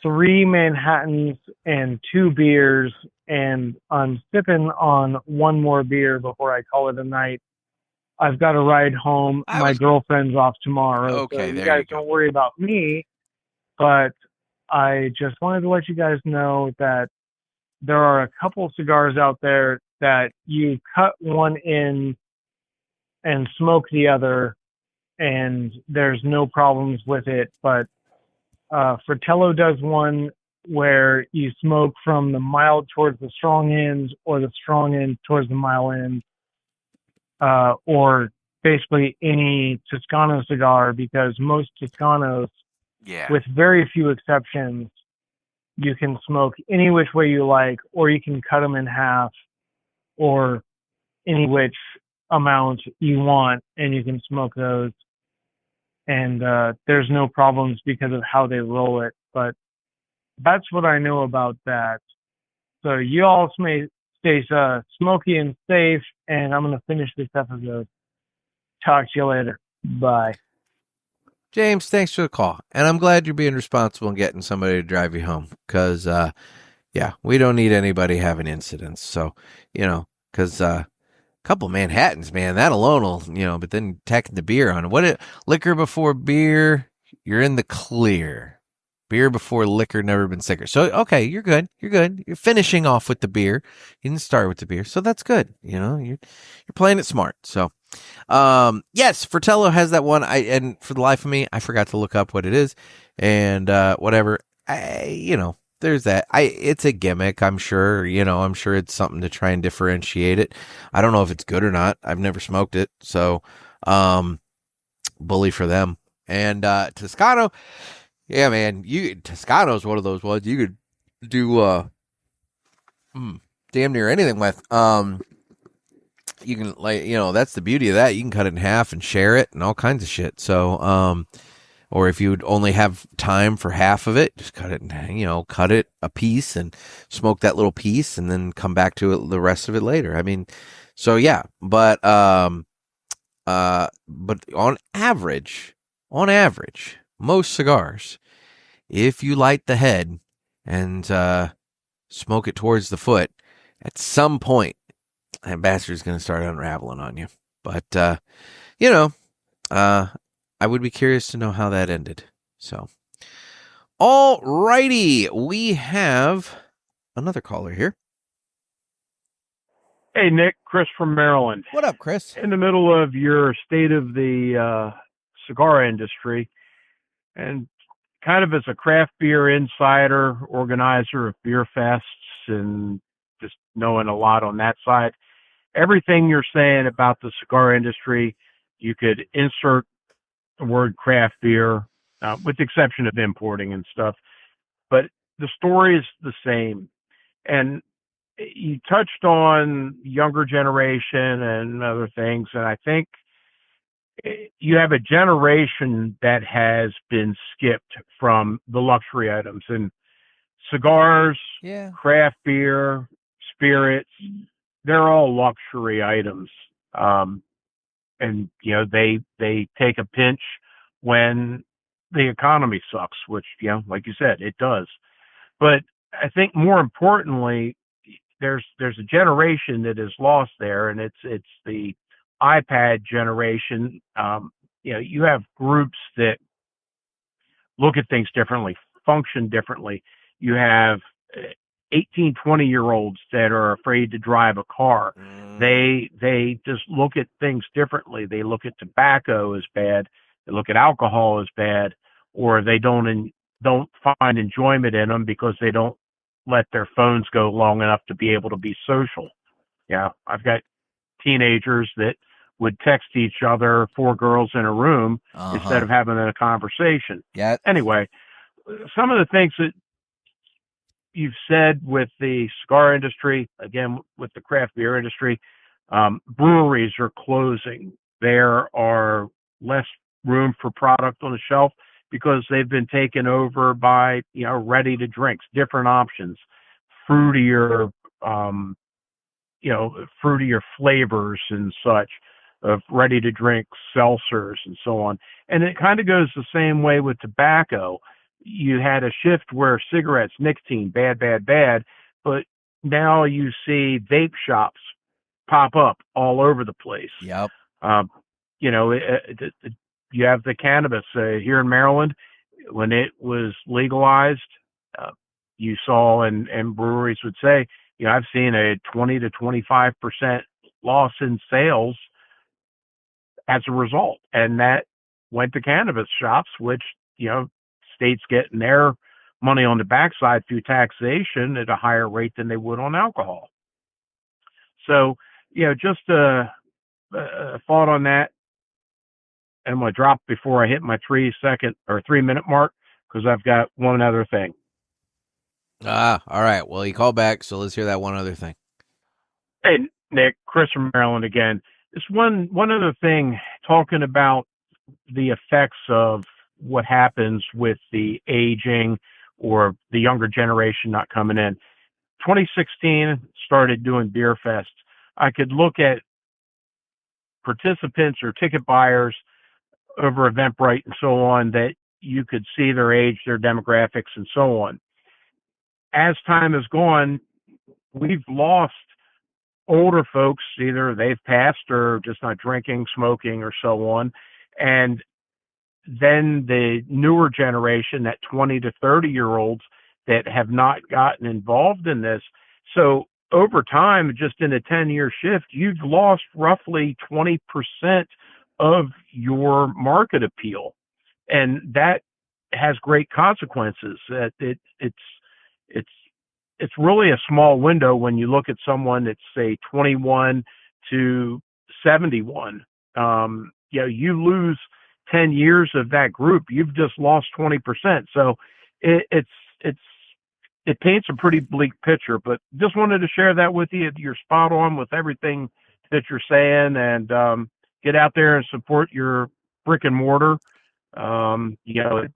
3 Manhattans and 2 beers, and I'm sipping on 1 more beer before I call it a night. I've got a ride home. My girlfriend's off tomorrow. Okay, so there you guys you go. don't worry about me. But I just wanted to let you guys know that there are a couple cigars out there that you cut one in and smoke the other, and there's no problems with it. But Fratello does one where you smoke from the mild towards the strong ends, or the strong end towards the mild end, or basically any Toscano cigar, because most Toscanos, with very few exceptions, you can smoke any which way you like, or you can cut them in half, or any which amount you want, and you can smoke those. And there's no problems because of how they roll it. But that's what I know about that. So you all stay smoky and safe, and I'm going to finish this episode. Talk to you later. Bye. James, thanks for the call. And I'm glad you're being responsible and getting somebody to drive you home. Because, we don't need anybody having incidents. So, because a couple Manhattans, man, that alone will, but then tacking the beer on it. Liquor before beer, you're in the clear. Beer before liquor, never been sicker. So, okay, you're good. You're finishing off with the beer. You didn't start with the beer. So that's good. You're playing it smart. So, yes, Fratello has that one. And for the life of me, I forgot to look up what it is, and whatever. There's that. It's a gimmick. I'm sure. I'm sure it's something to try and differentiate it. I don't know if it's good or not. I've never smoked it, so bully for them. And Toscano, yeah, man. Toscano's one of those ones you could do damn near anything with. You can, that's the beauty of that. You can cut it in half and share it and all kinds of shit. So, or if you would only have time for half of it, just cut it a piece and smoke that little piece and then come back to it, the rest of it later. I mean, so yeah, but on average, most cigars, if you light the head and smoke it towards the foot, at some point, that bastard's going to start unraveling on you. But, I would be curious to know how that ended. So, all righty. We have another caller here. Hey, Nick, Chris from Maryland. What up, Chris? In the middle of your state of the cigar industry, and kind of as a craft beer insider, organizer of beer fests, and just knowing a lot on that side, everything you're saying about the cigar industry, you could insert the word craft beer, with the exception of importing and stuff. But the story is the same. And you touched on younger generation and other things, and I think you have a generation that has been skipped from the luxury items. And cigars, craft beer, spirits, they're all luxury items. And, they take a pinch when the economy sucks, which, like you said, it does. But I think more importantly, there's a generation that is lost there, and it's the iPad generation. You have groups that look at things differently, function differently. You have 18, 20-year-olds that are afraid to drive a car. They just look at things differently. They look at tobacco as bad. They look at alcohol as bad, or they don't find enjoyment in them because they don't let their phones go long enough to be able to be social. Yeah, I've got teenagers that would text each other, 4 girls in a room, instead of having a conversation. Yeah. Anyway, some of the things that you've said with the cigar industry, again, with the craft beer industry, breweries are closing. There are less room for product on the shelf because they've been taken over by, ready to drinks, different options, fruitier, fruitier flavors and such of ready to drink seltzers and so on. And it kind of goes the same way with tobacco. You had a shift where cigarettes, nicotine, bad, bad, bad, but now you see vape shops pop up all over the place. Yep. You have the cannabis here in Maryland. When it was legalized, you saw, and breweries would say, I've seen a 20 to 25% loss in sales as a result. And that went to cannabis shops, which, states getting their money on the backside through taxation at a higher rate than they would on alcohol. So, just a thought on that. And I'm going to drop before I hit my 3-minute mark because I've got one other thing. All right. Well, you called back, so let's hear that one other thing. Hey, Nick, Chris from Maryland again. Just one other thing, talking about the effects of what happens with the aging or the younger generation not coming in. 2016, started doing beer fests. I could look at participants or ticket buyers over Eventbrite and so on that you could see their age, their demographics, and so on. As time has gone, we've lost older folks. Either they've passed or just not drinking, smoking, or so on. And then the newer generation, that 20 to 30-year-olds that have not gotten involved in this. So over time, just in a 10-year shift, you've lost roughly 20% of your market appeal. And that has great consequences. It's really a small window when you look at someone that's, say, 21 to 71. You lose 10 years of that group, you've just lost 20%. So it paints a pretty bleak picture, but just wanted to share that with you. You're spot on with everything that you're saying, and get out there and support your brick and mortar. I need to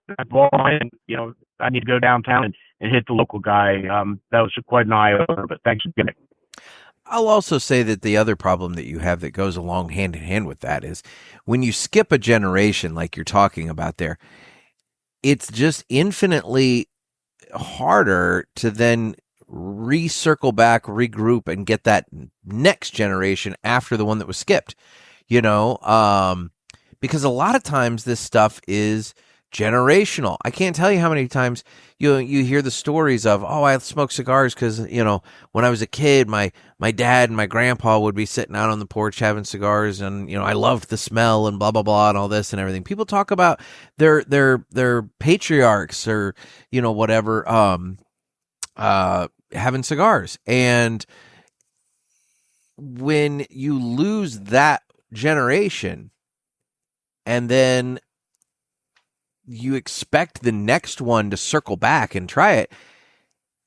go downtown and hit the local guy. That was quite an eye-opener, but thanks again. I'll also say that the other problem that you have that goes along hand in hand with that is when you skip a generation like you're talking about there, it's just infinitely harder to then recircle back, regroup, and get that next generation after the one that was skipped, because a lot of times this stuff is generational. I can't tell you how many times you hear the stories of, I smoked cigars because, when I was a kid, my dad and my grandpa would be sitting out on the porch having cigars, and, I loved the smell and blah, blah, blah, and all this and everything. People talk about their patriarchs or, whatever, having cigars. And when you lose that generation and then you expect the next one to circle back and try it,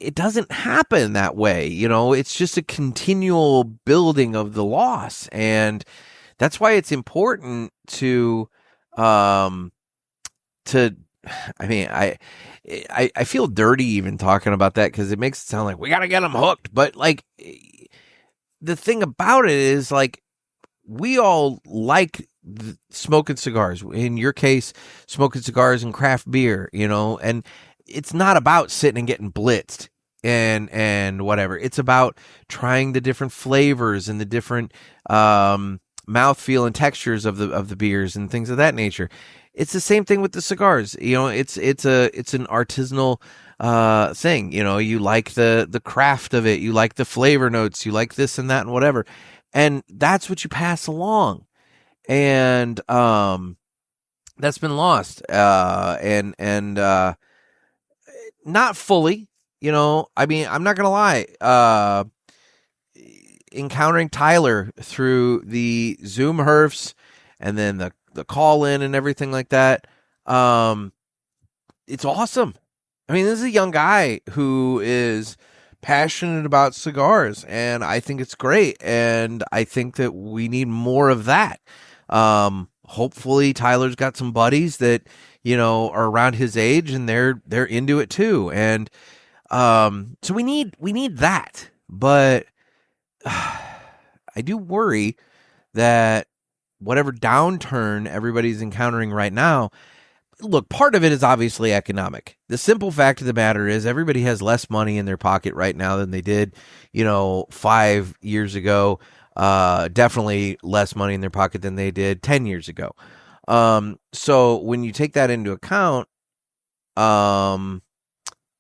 it doesn't happen that way. It's just a continual building of the loss. And that's why it's important I feel dirty even talking about that because it makes it sound like we got to get them hooked. But the thing about it is we all like smoking cigars. In your case, smoking cigars and craft beer, and it's not about sitting and getting blitzed and whatever. It's about trying the different flavors and the different mouthfeel and textures of the beers and things of that nature. It's the same thing with the cigars. It's an artisanal thing. You like the craft of it, you like the flavor notes, you like this and that and whatever. And that's what you pass along. And that's been lost. And not fully, I'm not gonna lie. Encountering Tyler through the Zoom herfs and then the call in and everything like that. It's awesome. This is a young guy who is passionate about cigars, and I think it's great. And I think that we need more of that. hopefully Tyler's got some buddies that, are around his age and they're into it too. And so we need that. But I do worry that whatever downturn everybody's encountering right now, look, part of it is obviously economic. The simple fact of the matter is everybody has less money in their pocket right now than they did, 5 years ago. Definitely less money in their pocket than they did 10 years ago. So when you take that into account,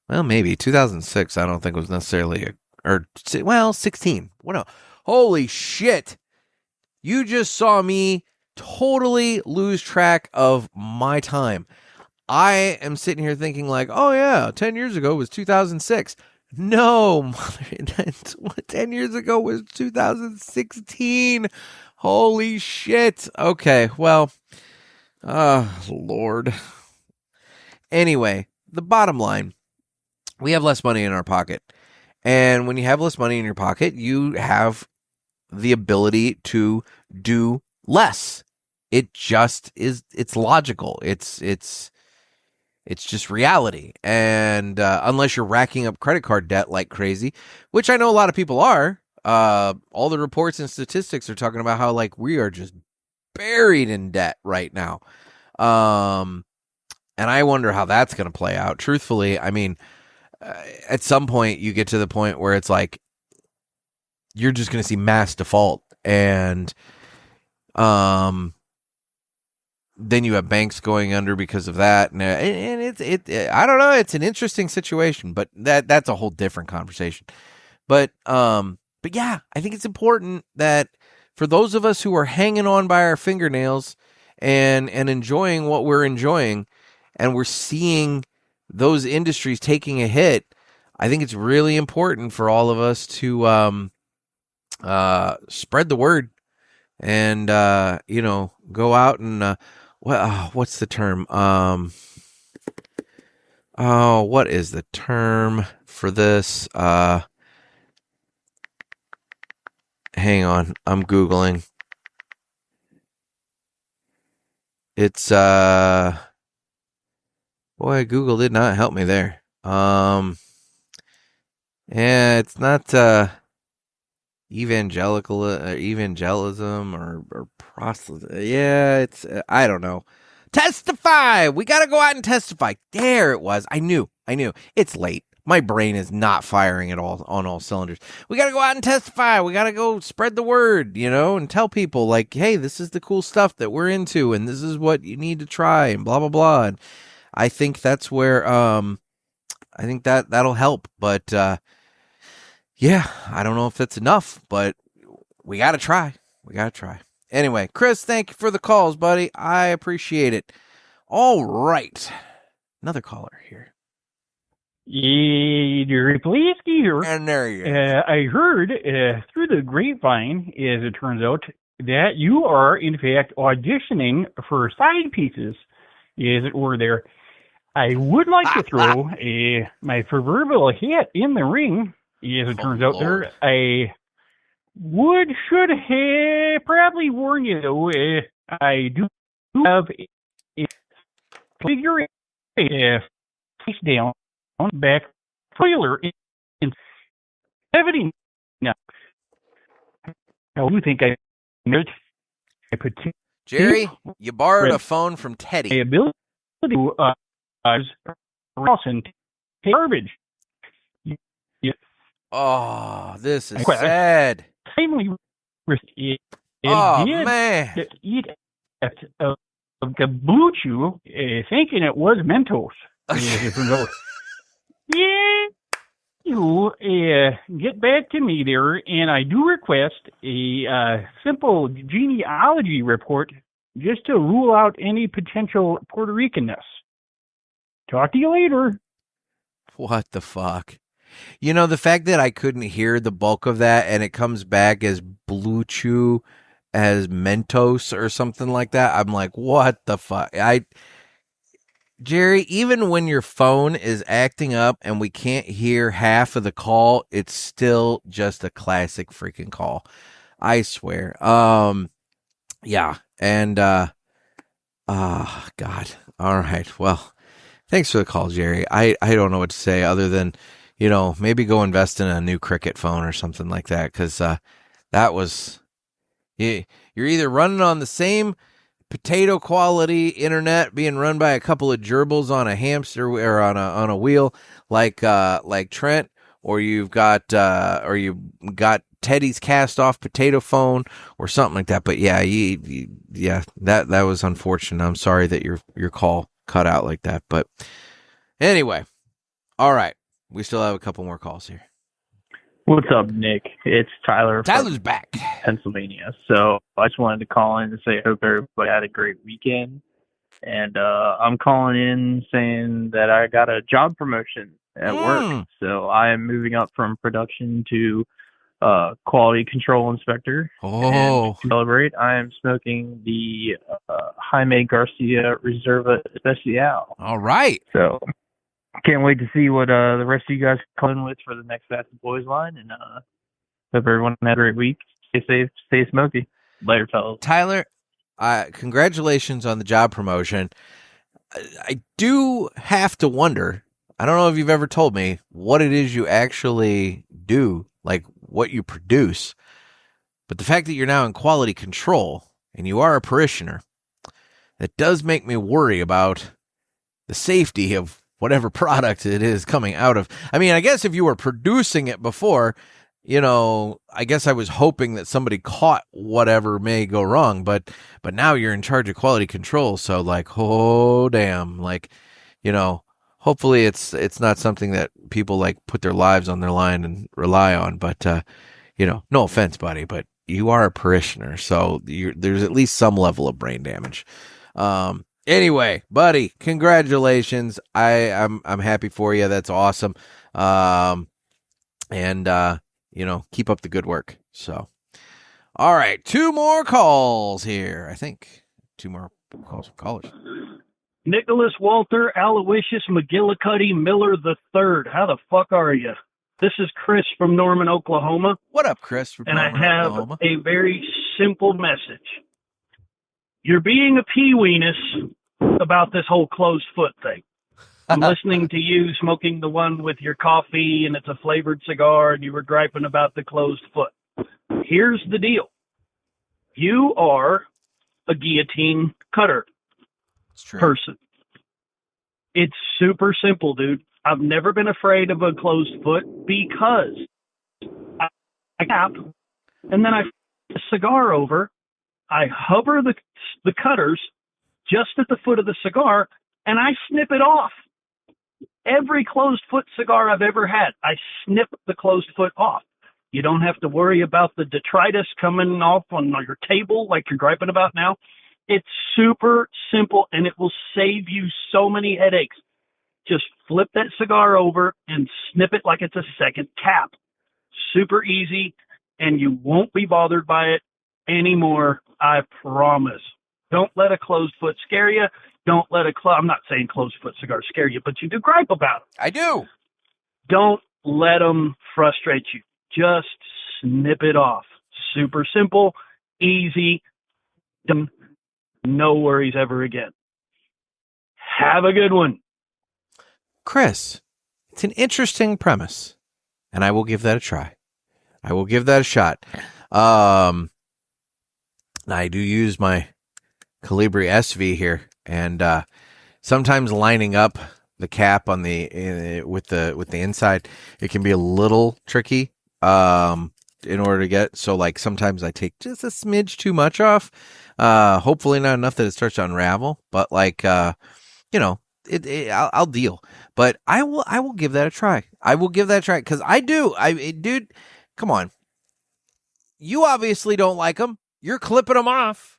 maybe 2006, I don't think was necessarily 16. What a holy shit. You just saw me totally lose track of my time. I am sitting here thinking like, oh yeah, 10 years ago was 2006. No, 10 years ago was 2016. Holy shit. Okay, well, Lord. Anyway, the bottom line, we have less money in our pocket. And when you have less money in your pocket, you have the ability to do less. It just is, it's logical. It's just reality. And unless you're racking up credit card debt like crazy, which I know a lot of people are, all the reports and statistics are talking about how like we are just buried in debt right now. And I wonder how that's going to play out. Truthfully, I mean, at some point you get to the point where it's like you're just going to see mass default, and then you have banks going under because of that, and it's I don't know, it's an interesting situation, but that's a whole different conversation. But yeah, I think it's important that for those of us who are hanging on by our fingernails and enjoying what we're enjoying, and we're seeing those industries taking a hit, I think it's really important for all of us to spread the word and go out and what's the term? What is the term for this? Hang on, I'm Googling. It's boy, Google did not help me there. Yeah, it's not evangelism or proselytism. Yeah, it's I don't know. Testify. We got to go out and testify. There it was. I knew. It's late. My brain is not firing at all on all cylinders. We got to go out and testify. We got to go spread the word, and tell people like, hey, this is the cool stuff that we're into, and this is what you need to try, and blah blah blah. And I think that's where I think that'll help. But yeah, I don't know if that's enough, but we got to try. Anyway, Chris, thank you for the calls, buddy. I appreciate it. All right. Another caller here. Please here. And there you go. I heard through the grapevine, as it turns out, that you are, in fact, auditioning for side pieces, as it were there. I would like to throw my proverbial hat in the ring, as it turns out there. I should have probably warn you, though, I do have a figure face down back trailer in 70. Now, how do you think I put Jerry, you borrowed a phone from Teddy. My ability to house and take garbage. Oh, this is sad. Timely, man. Eat the blue chew, thinking it was Mentos. Yeah, you get back to me there, and I do request a simple genealogy report just to rule out any potential Puerto Ricanness. Talk to you later. What the fuck? The fact that I couldn't hear the bulk of that and it comes back as Blue Chew, as Mentos or something like that, I'm like, what the fuck? Jerry, even when your phone is acting up and we can't hear half of the call, it's still just a classic freaking call. I swear. Yeah. And God. All right. Well, thanks for the call, Jerry. I don't know what to say other than, maybe go invest in a new Cricket phone or something like that, because that was, you're either running on the same potato quality internet being run by a couple of gerbils on a hamster or on a wheel like Trent, or you got Teddy's cast off potato phone or something like that. But yeah, that was unfortunate. I'm sorry that your call cut out like that. But anyway, all right, we still have a couple more calls here. What's up, Nick? It's Tyler. Tyler's back. Pennsylvania. So I just wanted to call in to say I hope everybody had a great weekend. And I'm calling in saying that I got a job promotion at work. So I am moving up from production to quality control inspector. And to celebrate, I am smoking the Jaime Garcia Reserva Especial. All right. So can't wait to see what the rest of you guys come in with for the next Fast Boys line. And hope everyone had a great week. Stay safe, stay smoky. Later, fellas. Tyler, congratulations on the job promotion. I do have to wonder, I don't know if you've ever told me what it is you actually do, like what you produce, but the fact that you're now in quality control and you are a parishioner, that does make me worry about the safety of whatever product it is coming out of. I mean, I guess if you were producing it before, I guess I was hoping that somebody caught whatever may go wrong, but now you're in charge of quality control. So like, oh damn, like, hopefully it's not something that people like put their lives on their line and rely on, but no offense, buddy, but you are a parishioner. So there's at least some level of brain damage. Anyway, buddy, congratulations. I'm happy for you. That's awesome. And keep up the good work. So, all right, 2 more calls here. I think 2 more calls from callers. Nicholas Walter Aloysius McGillicuddy Miller III. How the fuck are you? This is Chris from Norman, Oklahoma. What up, Chris from Norman, Oklahoma? I have a very simple message. You're being a pee-weenus about this whole closed foot thing. I'm listening to you smoking the one with your coffee, and it's a flavored cigar, and you were griping about the closed foot. Here's the deal. You are a guillotine cutter person. It's super simple, dude. I've never been afraid of a closed foot because I cap, and then I flip the cigar over. I hover the cutters just at the foot of the cigar, and I snip it off. Every closed foot cigar I've ever had, I snip the closed foot off. You don't have to worry about the detritus coming off on your table like you're griping about now. It's super simple, and it will save you so many headaches. Just flip that cigar over and snip it like it's a second cap. Super easy, and you won't be bothered by it anymore, I promise. Don't let a closed foot scare you. Don't let I'm not saying closed foot cigars scare you, but you do gripe about them. I do. Don't let them frustrate you. Just snip it off. Super simple, easy, no worries ever again. Have a good one. Chris, it's an interesting premise, and I will give that a try. I will give that a shot. I do use my Calibri SV here, and sometimes lining up the cap on with the inside, it can be a little tricky in order to get. So like sometimes I take just a smidge too much off. Hopefully not enough that it starts to unravel, but like I'll deal. But I will give that a try. I will give that a try because dude, come on. You obviously don't like them. You're clipping them off.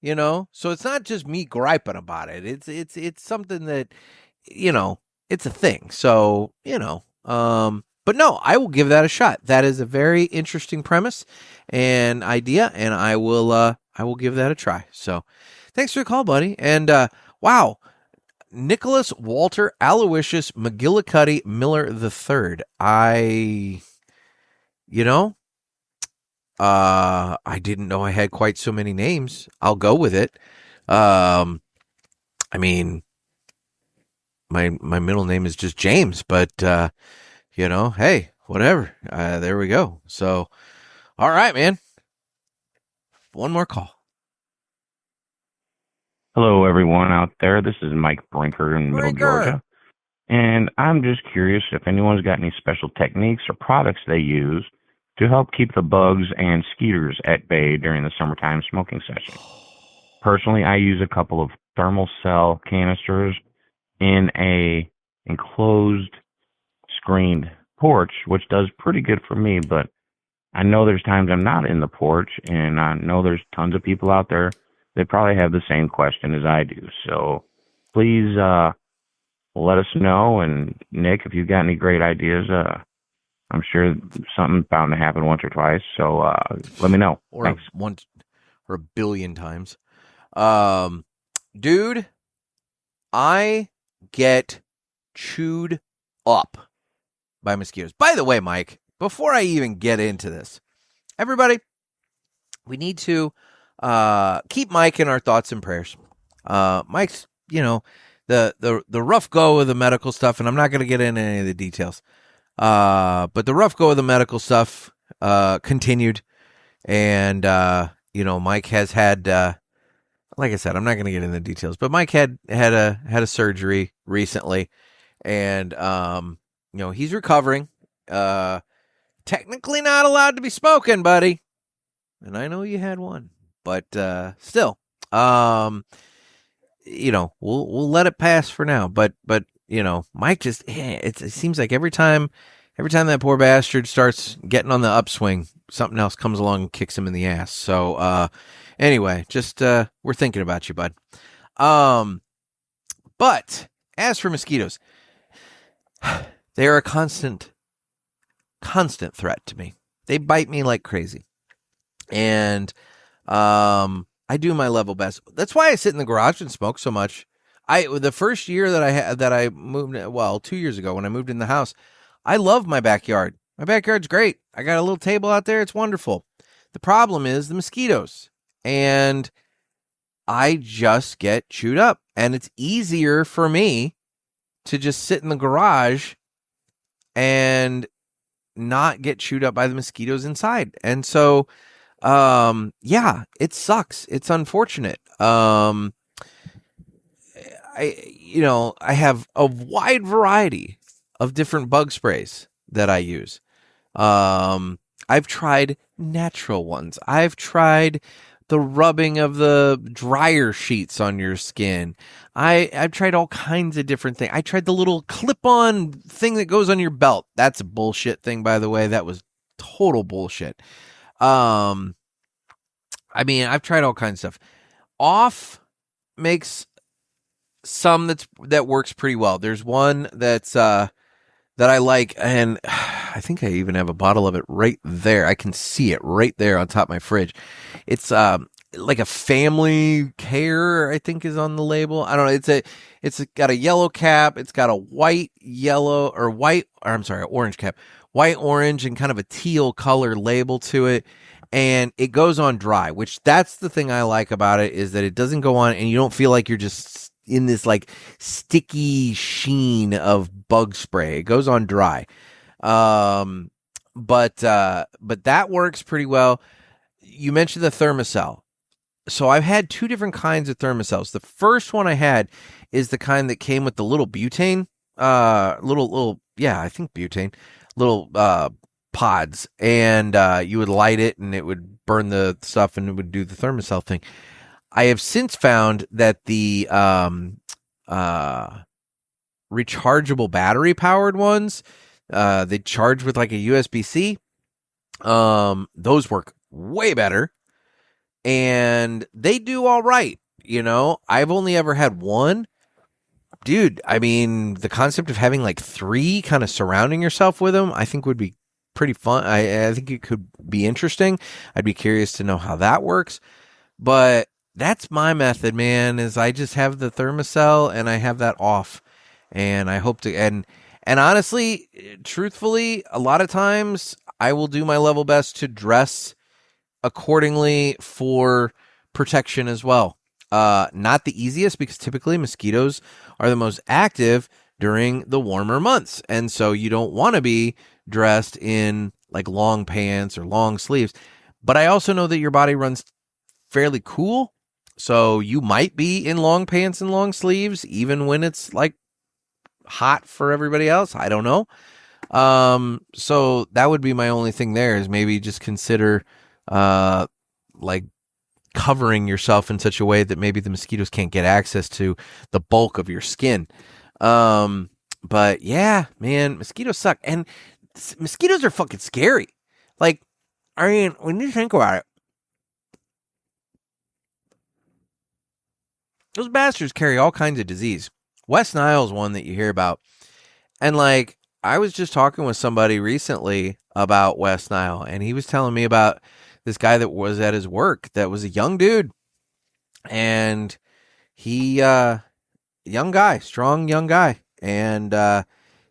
So it's not just me griping about it. It's something that, it's a thing. So, but no, I will give that a shot. That is a very interesting premise and idea, and I will give that a try. So thanks for the call, buddy. And, wow, Nicholas Walter Aloysius McGillicuddy Miller III. I didn't know I had quite so many names. I'll go with it. I mean, my middle name is just James, but hey, whatever. There we go. So, all right, man. One more call. Hello, everyone out there. This is Mike Brinker in Middle Georgia. And I'm just curious if anyone's got any special techniques or products they use to help keep the bugs and skeeters at bay during the summertime smoking session. Personally, I use a couple of thermal cell canisters in a enclosed screened porch, which does pretty good for me, but I know there's times I'm not in the porch, and I know there's tons of people out there that probably have the same question as I do. So please let us know. And Nick, if you've got any great ideas, I'm sure something's bound to happen once or twice. So let me know. Or Thanks. once or a billion times. Dude, I get chewed up by mosquitoes. By the way, Mike, before I even get into this, everybody, we need to keep Mike in our thoughts and prayers. Mike's, the rough go of the medical stuff, and I'm not going to get into any of the details. But the rough go of the medical stuff continued, and Mike has had, like I said, I'm not going to get into the details, but Mike had a surgery recently, and he's recovering. Technically not allowed to be smoking, buddy. And I know you had one, but still, we'll let it pass for now. But Mike just, it seems like every time that poor bastard starts getting on the upswing, something else comes along and kicks him in the ass. So anyway, just we're thinking about you, bud. But as for mosquitoes, they are a constant threat to me. They bite me like crazy. And I do my level best. That's why I sit in the garage and smoke so much. The first year that I moved, 2 years ago when I moved in the house, I love my backyard. My backyard's great. I got a little table out there. It's wonderful. The problem is the mosquitoes. And I just get chewed up. And it's easier for me to just sit in the garage and not get chewed up by the mosquitoes inside. And so, it sucks. It's unfortunate. I have a wide variety of different bug sprays that I use. I've tried natural ones. I've tried the rubbing of the dryer sheets on your skin. I've tried all kinds of different things. I tried the little clip-on thing that goes on your belt. That's a bullshit thing, by the way. That was total bullshit. I've tried all kinds of stuff. Off makes some that works pretty well. There's one that's that I like, and I think I even have a bottle of it right there. I can see it right there on top of my fridge. It's like a Family Care, I think, is on the label. I don't know. It's got a yellow cap. It's got a orange cap, white, orange, and kind of a teal color label to it. And it goes on dry, which that's the thing I like about it, is that it doesn't go on and you don't feel like you're just in this like sticky sheen of bug spray. It goes on dry. But that works pretty well. You mentioned the Thermacell. So I've had two different kinds of Thermacells. The first one I had is the kind that came with the little butane, I think butane, little pods, and you would light it and it would burn the stuff and it would do the Thermacell thing. I have since found that the rechargeable battery powered ones, they charge with like a USB-C. Those work way better and they do all right. I've only ever had one. Dude, the concept of having like three kind of surrounding yourself with them, I think would be pretty fun. I think it could be interesting. I'd be curious to know how that works. But that's my method, man, is I just have the Thermacell and I have that off. And I hope to, and honestly, truthfully, a lot of times I will do my level best to dress accordingly for protection as well. Not the easiest, because typically mosquitoes are the most active during the warmer months. And so you don't want to be dressed in like long pants or long sleeves. But I also know that your body runs fairly cool. So you might be in long pants and long sleeves, even when it's like hot for everybody else. I don't know. So that would be my only thing there, is maybe just consider, like covering yourself in such a way that maybe the mosquitoes can't get access to the bulk of your skin. But yeah, man, mosquitoes suck. And mosquitoes are fucking scary. Like, I mean, when you think about it, those bastards carry all kinds of disease. West Nile is one that you hear about. And like, I was just talking with somebody recently about West Nile, and he was telling me about this guy that was at his work that was a young dude. And he, young guy, strong young guy. And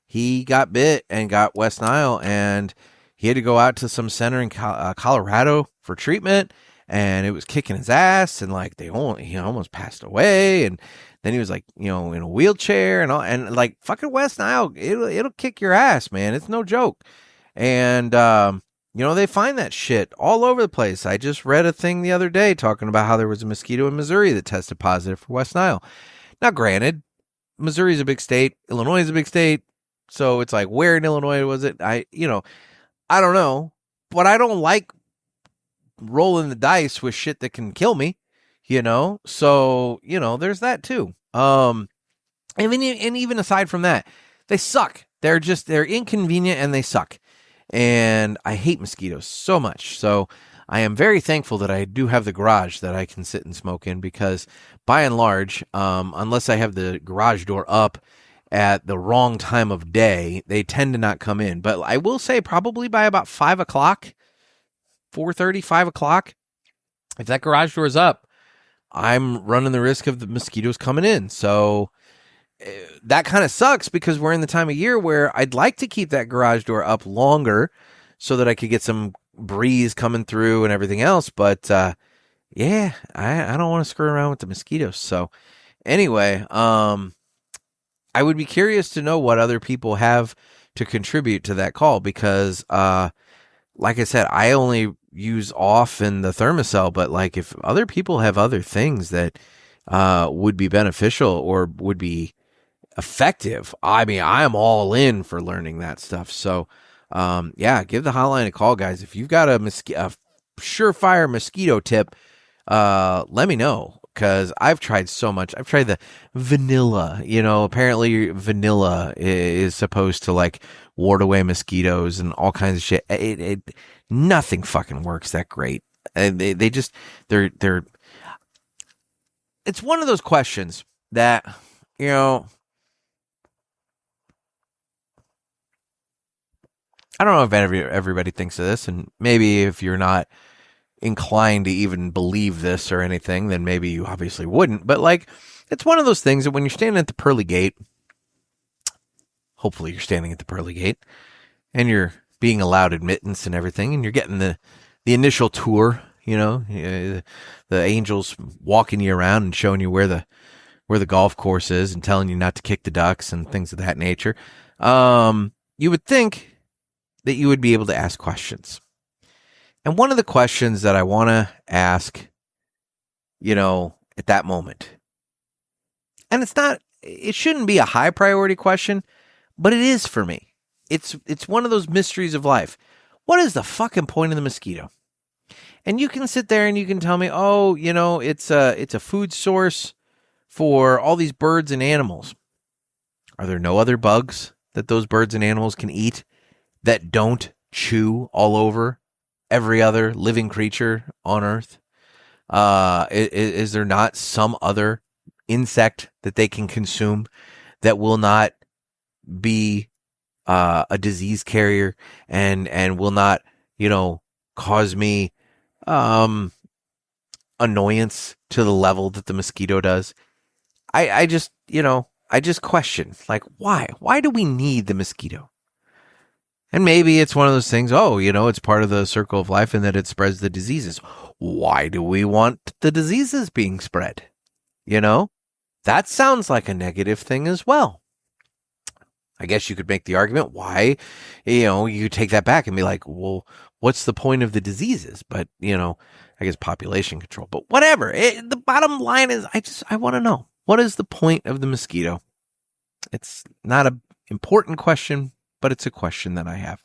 he got bit and got West Nile, and he had to go out to some center in Colorado for treatment, and it was kicking his ass, and like he almost passed away, and then he was like, in a wheelchair and all, and like fucking West Nile, it'll kick your ass, man. It's no joke. And they find that shit all over the place. I just read a thing the other day talking about how there was a mosquito in Missouri that tested positive for West Nile. Now, granted, Missouri's a big state, Illinois is a big state, so it's like, where in Illinois was it? I don't know, but I don't like rolling the dice with shit that can kill me, so there's that too. And even aside from that, they suck. They're inconvenient and they suck. And I hate mosquitoes so much. So I am very thankful that I do have the garage that I can sit and smoke in, because by and large, unless I have the garage door up at the wrong time of day, they tend to not come in. But I will say probably by about 5 o'clock, 4:30, 5 o'clock, if that garage door is up, I'm running the risk of the mosquitoes coming in. So that kind of sucks, because we're in the time of year where I'd like to keep that garage door up longer so that I could get some breeze coming through and everything else. But yeah, I don't want to screw around with the mosquitoes. So anyway, I would be curious to know what other people have to contribute to that call, because like I said, I only use off in the Thermacell, but like if other people have other things that would be beneficial or would be effective, I mean, I am all in for learning that stuff. So yeah, give the hotline a call, guys. If you've got a surefire mosquito tip, let me know, because I've tried so much. I've tried the vanilla, apparently vanilla is supposed to like ward away mosquitoes and all kinds of shit. Nothing fucking works that great. And they're it's one of those questions that, I don't know if everybody thinks of this, and maybe if you're not inclined to even believe this or anything, then maybe you obviously wouldn't. But like, it's one of those things that when you're standing at the pearly gate, hopefully you're standing at the pearly gate, and you're being allowed admittance and everything, and you're getting the initial tour, the angels walking you around and showing you where the golf course is and telling you not to kick the ducks and things of that nature. You would think that you would be able to ask questions. And one of the questions that I want to ask, at that moment, and it shouldn't be a high priority question, but it is for me. It's one of those mysteries of life. What is the fucking point of the mosquito? And you can sit there and you can tell me, oh, it's a food source for all these birds and animals. Are there no other bugs that those birds and animals can eat that don't chew all over every other living creature on Earth? Is there not some other insect that they can consume that will not be a disease carrier and will not, cause me annoyance to the level that the mosquito does? I just question, like, why do we need the mosquito? And maybe it's one of those things, it's part of the circle of life and that it spreads the diseases. Why do we want the diseases being spread? That sounds like a negative thing as well. I guess you could make the argument why, you take that back and be like, well, what's the point of the diseases? But, I guess population control. But whatever. The bottom line is I want to know, what is the point of the mosquito? It's not an important question, but it's a question that I have.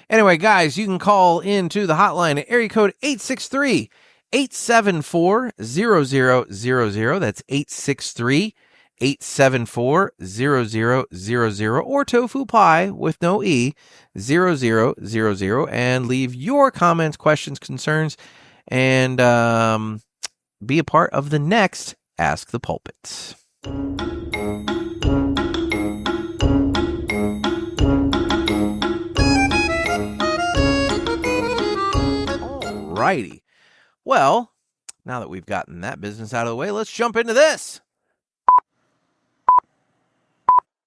Anyway, guys, you can call into the hotline at area code 863-874-0000. That's 863-874-0000 or tofu pie with no E 0000 and leave your comments, questions, concerns, and be a part of the next Ask the Pulpit. Alrighty. Well, now that we've gotten that business out of the way, let's jump into this.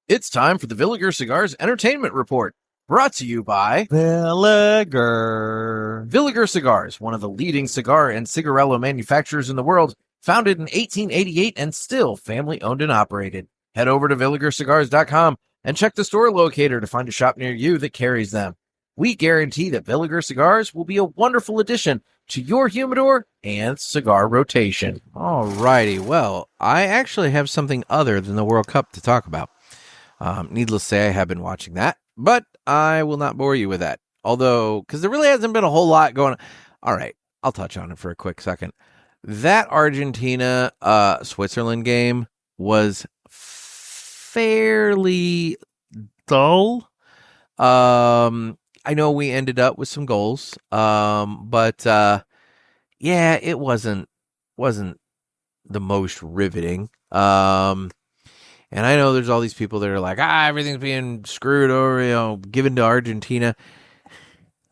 It's time for the Villiger Cigars Entertainment Report, brought to you by Villiger. Villiger Cigars, one of the leading cigar and cigarello manufacturers in the world, founded in 1888 and still family-owned and operated. Head over to VilligerCigars.com and check the store locator to find a shop near you that carries them. We guarantee that Villiger Cigars will be a wonderful addition to your humidor and cigar rotation. All righty. Well, I actually have something other than the World Cup to talk about. Needless to say, I have been watching that, but I will not bore you with that. Although, because there really hasn't been a whole lot going on. All right. I'll touch on it for a quick second. That Argentina-Switzerland game was fairly dull. I know we ended up with some goals, but it wasn't the most riveting. And I know there's all these people that are like, everything's being screwed over, given to Argentina.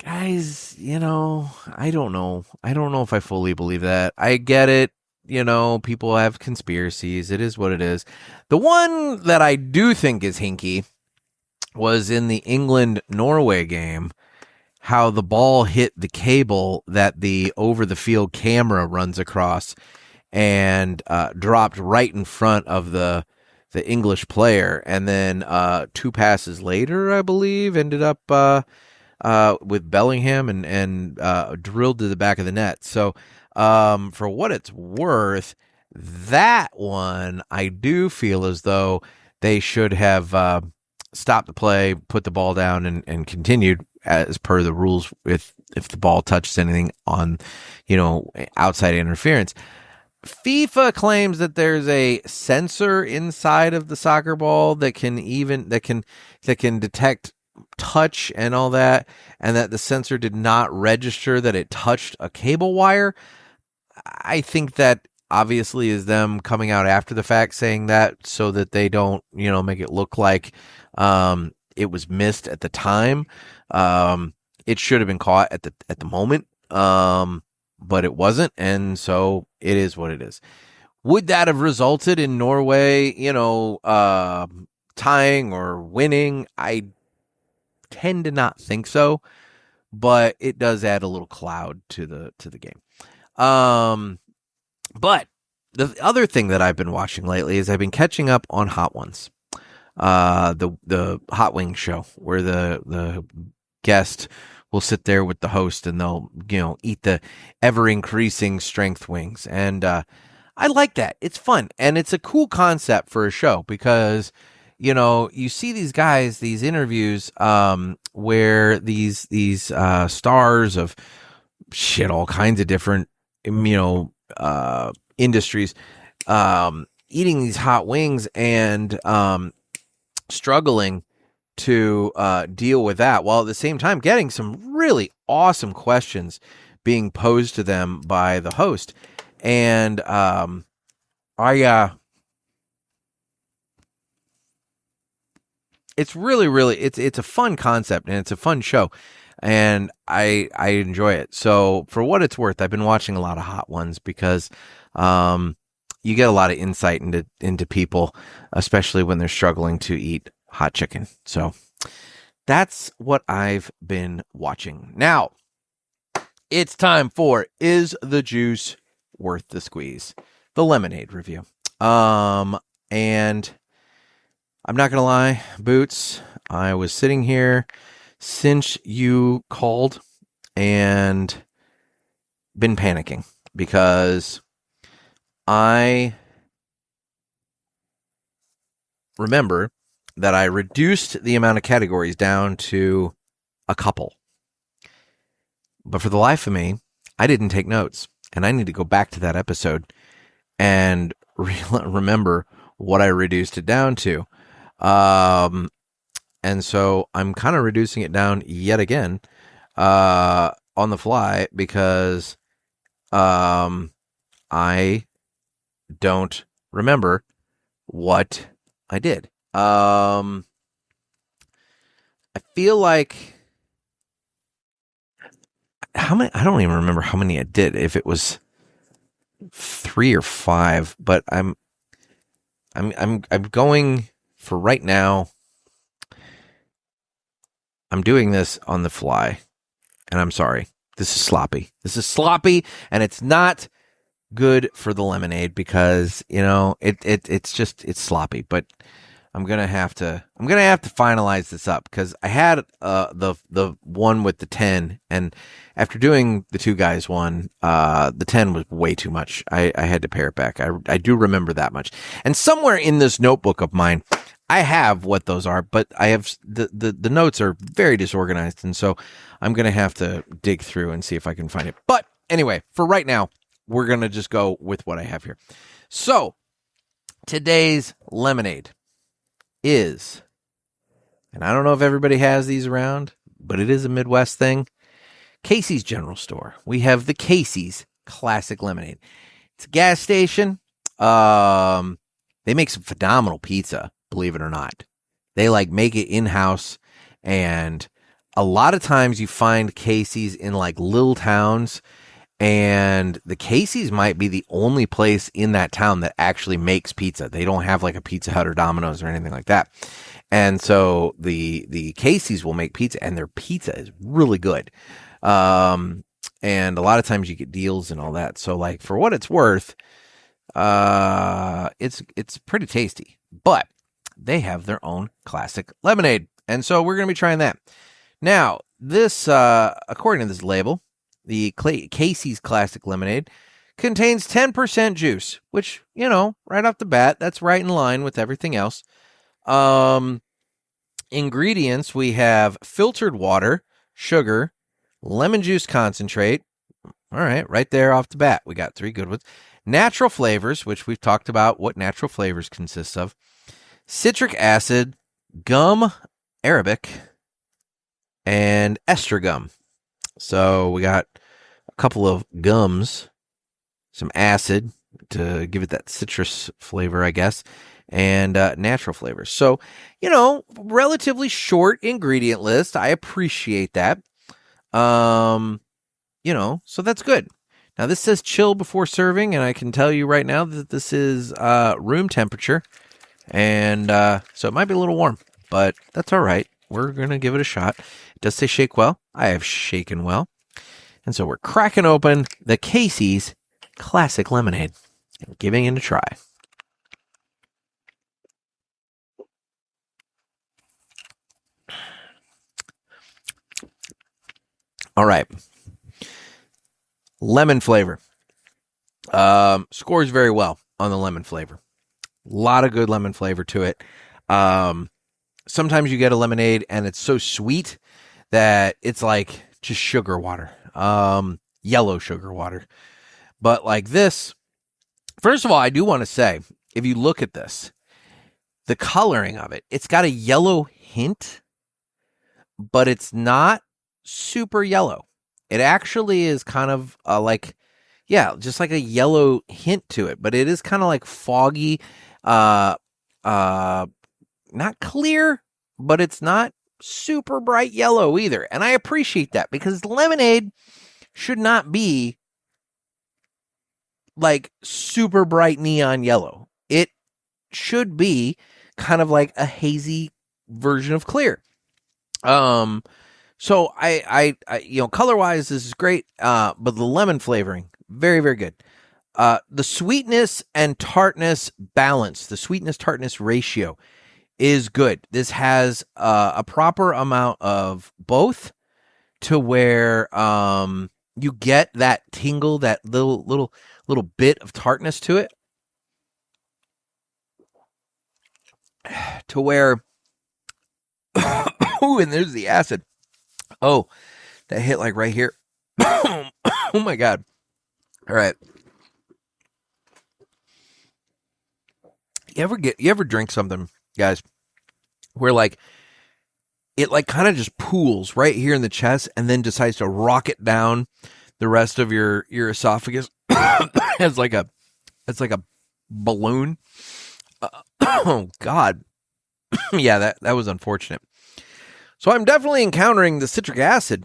Guys, I don't know. I don't know if I fully believe that. I get it. People have conspiracies. It is what it is. The one that I do think is hinky was in the England-Norway game, how the ball hit the cable that the over-the-field camera runs across and dropped right in front of the English player. And then 2 passes later, I believe, ended up with Bellingham and drilled to the back of the net. So for what it's worth, that one, I do feel as though they should have stopped the play, put the ball down, and continued as per the rules if the ball touches anything on, outside interference. FIFA claims that there's a sensor inside of the soccer ball that can detect touch and all that, and that the sensor did not register that it touched a cable wire. I think that obviously is them coming out after the fact saying that so that they don't, make it look like it was missed at the time. It should have been caught at the moment, but it wasn't, and so it is what it is. Would that have resulted in Norway, tying or winning? I tend to not think so, but it does add a little cloud to the game. But the other thing that I've been watching lately is I've been catching up on Hot Ones, the Hot Wings show where the guest will sit there with the host and they'll, eat the ever increasing strength wings. And, I like that. It's fun. And it's a cool concept for a show because, you see these guys, these interviews, where these stars of all kinds of different, industries, eating these hot wings and, struggling to deal with that, while at the same time getting some really awesome questions being posed to them by the host. And it's really it's a fun concept and it's a fun show, and I enjoy it. So for what it's worth, I've been watching a lot of Hot Ones because you get a lot of insight into people, especially when they're struggling to eat hot chicken. So that's what I've been watching. Now, it's time for Is the Juice Worth the Squeeze? the lemonade review. And I'm not going to lie, Boots, I was sitting here since you called and been panicking because I remember that I reduced the amount of categories down to a couple. But for the life of me, I didn't take notes. And I need to go back to that episode and remember what I reduced it down to. And so I'm kind of reducing it down yet again on the fly because I don't remember what I did. I feel like how many? I don't even remember how many I did. If it was 3 or 5, but I'm going for right now. I'm doing this on the fly, and I'm sorry. This is sloppy. And it's not good for the lemonade because it's sloppy. But I'm gonna have to finalize this up because I had the one with the 10, and after doing the 2 guys one, the 10 was way too much. I had to pare it back. I do remember that much, and somewhere in this notebook of mine, I have what those are, but I have the notes are very disorganized, and so I'm gonna have to dig through and see if I can find it. But anyway, for right now, we're gonna just go with what I have here. So today's lemonade is, and I don't know if everybody has these around, but it is a Midwest thing. Casey's General Store. We have the Casey's Classic Lemonade. It's a gas station. They make some phenomenal pizza, believe it or not. They make it in-house, and a lot of times you find Casey's in little towns, and the Casey's might be the only place in that town that actually makes pizza. They don't have a Pizza Hut or Domino's or anything like that. And so the Casey's will make pizza, and their pizza is really good. And a lot of times you get deals and all that. So for what it's worth, it's pretty tasty, but they have their own classic lemonade. And so we're going to be trying that. Now, this, according to this label, the Casey's Classic Lemonade contains 10% juice, which, right off the bat, that's right in line with everything else. Ingredients, we have filtered water, sugar, lemon juice concentrate. All right there off the bat, we got 3 good ones. Natural flavors, which we've talked about what natural flavors consist of. Citric acid, gum arabic, and ester gum. So we got a couple of gums, some acid to give it that citrus flavor, I guess, and natural flavors. So, relatively short ingredient list. I appreciate that. So that's good. Now, this says chill before serving, and I can tell you right now that this is room temperature, and so it might be a little warm, but that's all right. We're going to give it a shot. It does say shake well. I have shaken well. And so we're cracking open the Casey's Classic Lemonade and giving it a try. All right. Lemon flavor. Scores very well on the lemon flavor. A lot of good lemon flavor to it. Sometimes you get a lemonade and it's so sweet that it's just sugar water, yellow sugar water. But this, first of all, I do want to say, if you look at this, the coloring of it, it's got a yellow hint, but it's not super yellow. It actually is kind of just like a yellow hint to it, but it is kind of foggy, not clear, but it's not super bright yellow either. And I appreciate that because lemonade should not be super bright neon yellow. It should be kind of a hazy version of clear. So I color wise, this is great. But the lemon flavoring, very, very good. the sweetness and tartness balance, the sweetness tartness ratio is good. This has a proper amount of both to where you get that tingle, that little bit of tartness to it, to where oh, and there's the acid. Oh, that hit like right here. Oh my God. All right. You ever drink something, guys, where like it like kind of just pools right here in the chest and then decides to rocket down the rest of your esophagus as like a balloon. Oh God. Yeah, that was unfortunate. So I'm definitely encountering the citric acid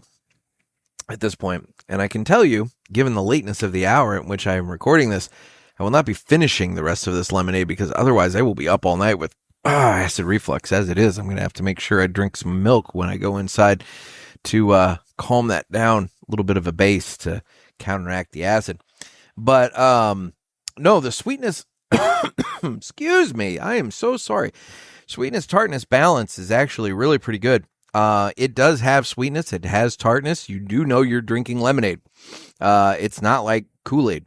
at this point, and I can tell you, given the lateness of the hour at which I am recording this, I will not be finishing the rest of this lemonade because otherwise I will be up all night with acid reflux. As it is, I'm going to have to make sure I drink some milk when I go inside to calm that down, a little bit of a base to counteract the acid. But no, the sweetness, excuse me, I am so sorry. Sweetness tartness balance is actually really pretty good. It does have sweetness. It has tartness. You do know you're drinking lemonade. It's not like Kool-Aid.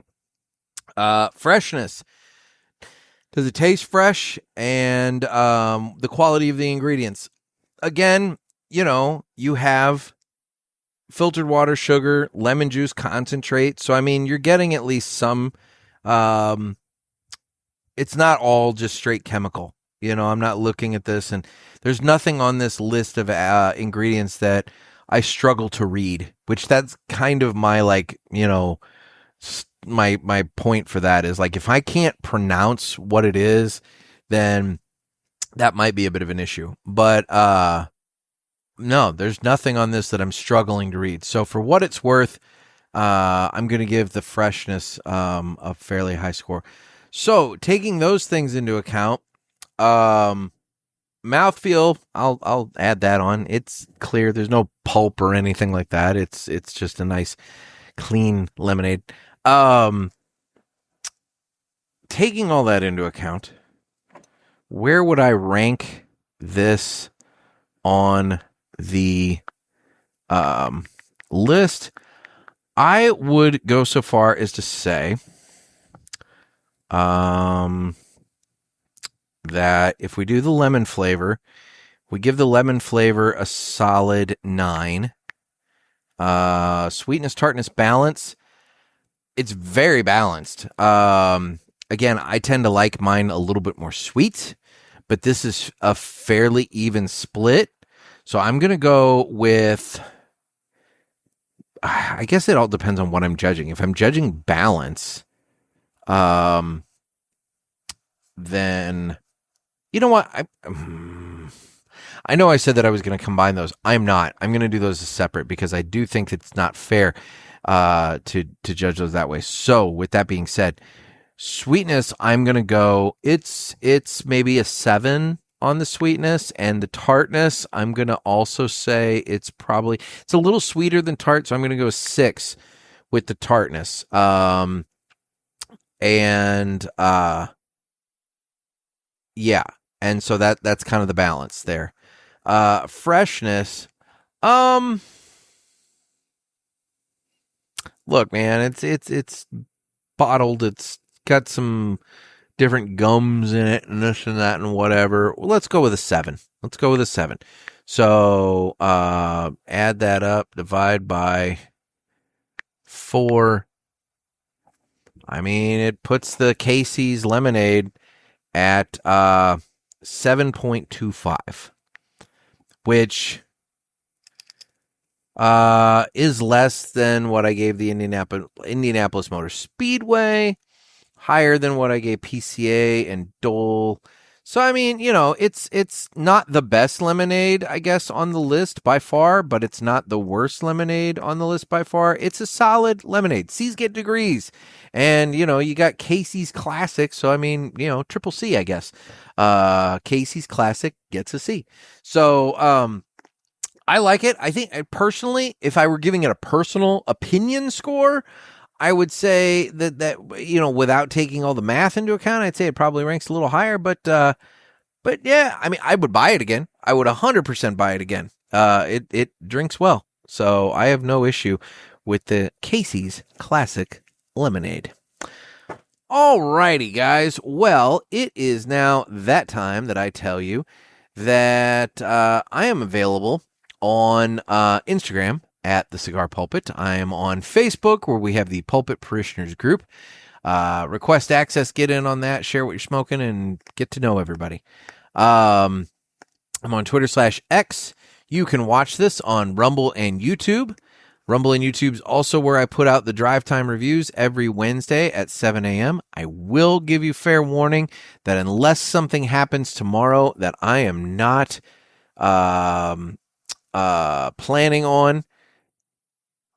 Freshness. Does it taste fresh? And the quality of the ingredients. Again, you have filtered water, sugar, lemon juice concentrate. So, I mean, you're getting at least some. It's not all just straight chemical. I'm not looking at this, and there's nothing on this list of ingredients that I struggle to read, which that's kind of my, my point for that is, like, if I can't pronounce what it is, then that might be a bit of an issue. But no, there's nothing on this that I'm struggling to read. So for what it's worth, I'm going to give the freshness a fairly high score. So taking those things into account, mouthfeel, I'll add that on. It's clear. There's no pulp or anything like that. It's just a nice, clean lemonade. Taking all that into account, where would I rank this on the list? I would go so far as to say that if we do the lemon flavor, we give the lemon flavor a solid 9. Sweetness, tartness, balance, it's very balanced. Again, I tend to like mine a little bit more sweet, but this is a fairly even split. So I'm going to go with, I guess it all depends on what I'm judging. If I'm judging balance, then, you know what? I know I said that I was going to combine those. I'm not. I'm going to do those as separate because I do think it's not fair to judge those that way. So with that being said, sweetness, I'm going to go, it's maybe a 7 on the sweetness, and the tartness, I'm going to also say it's a little sweeter than tart, so I'm going to go 6 with the tartness. Yeah, and so that's kind of the balance there. Freshness, look, man, it's bottled, it's got some different gums in it and this and that and whatever. Well, let's go with a 7. So add that up, divide by 4. I mean, it puts the Casey's lemonade at 7.25, which is less than what I gave the Indianapolis Motor Speedway, higher than what I gave PCA and Dole. So, I mean, it's not the best lemonade, I guess, on the list by far, but it's not the worst lemonade on the list by far. It's a solid lemonade. C's get degrees. And, you got Casey's Classic. So, I mean, triple C, I guess. Casey's Classic gets a C. So, I like it. I think, personally, if I were giving it a personal opinion score, I would say that without taking all the math into account, I'd say it probably ranks a little higher. But yeah, I mean, I would buy it again. I would 100% buy it again. It drinks well, so I have no issue with the Casey's Classic Lemonade. Alrighty, guys. Well, it is now that time that I tell you that I am available on Instagram at the Cigar Pulpit. I am on Facebook, where we have the Pulpit Parishioners group. Request access, get in on that, share what you're smoking, and get to know everybody. I'm on Twitter/X. You can watch this on Rumble and YouTube. Rumble and YouTube's also where I put out the drive time reviews every Wednesday at 7 a.m. I will give you fair warning that unless something happens tomorrow that I am not planning on,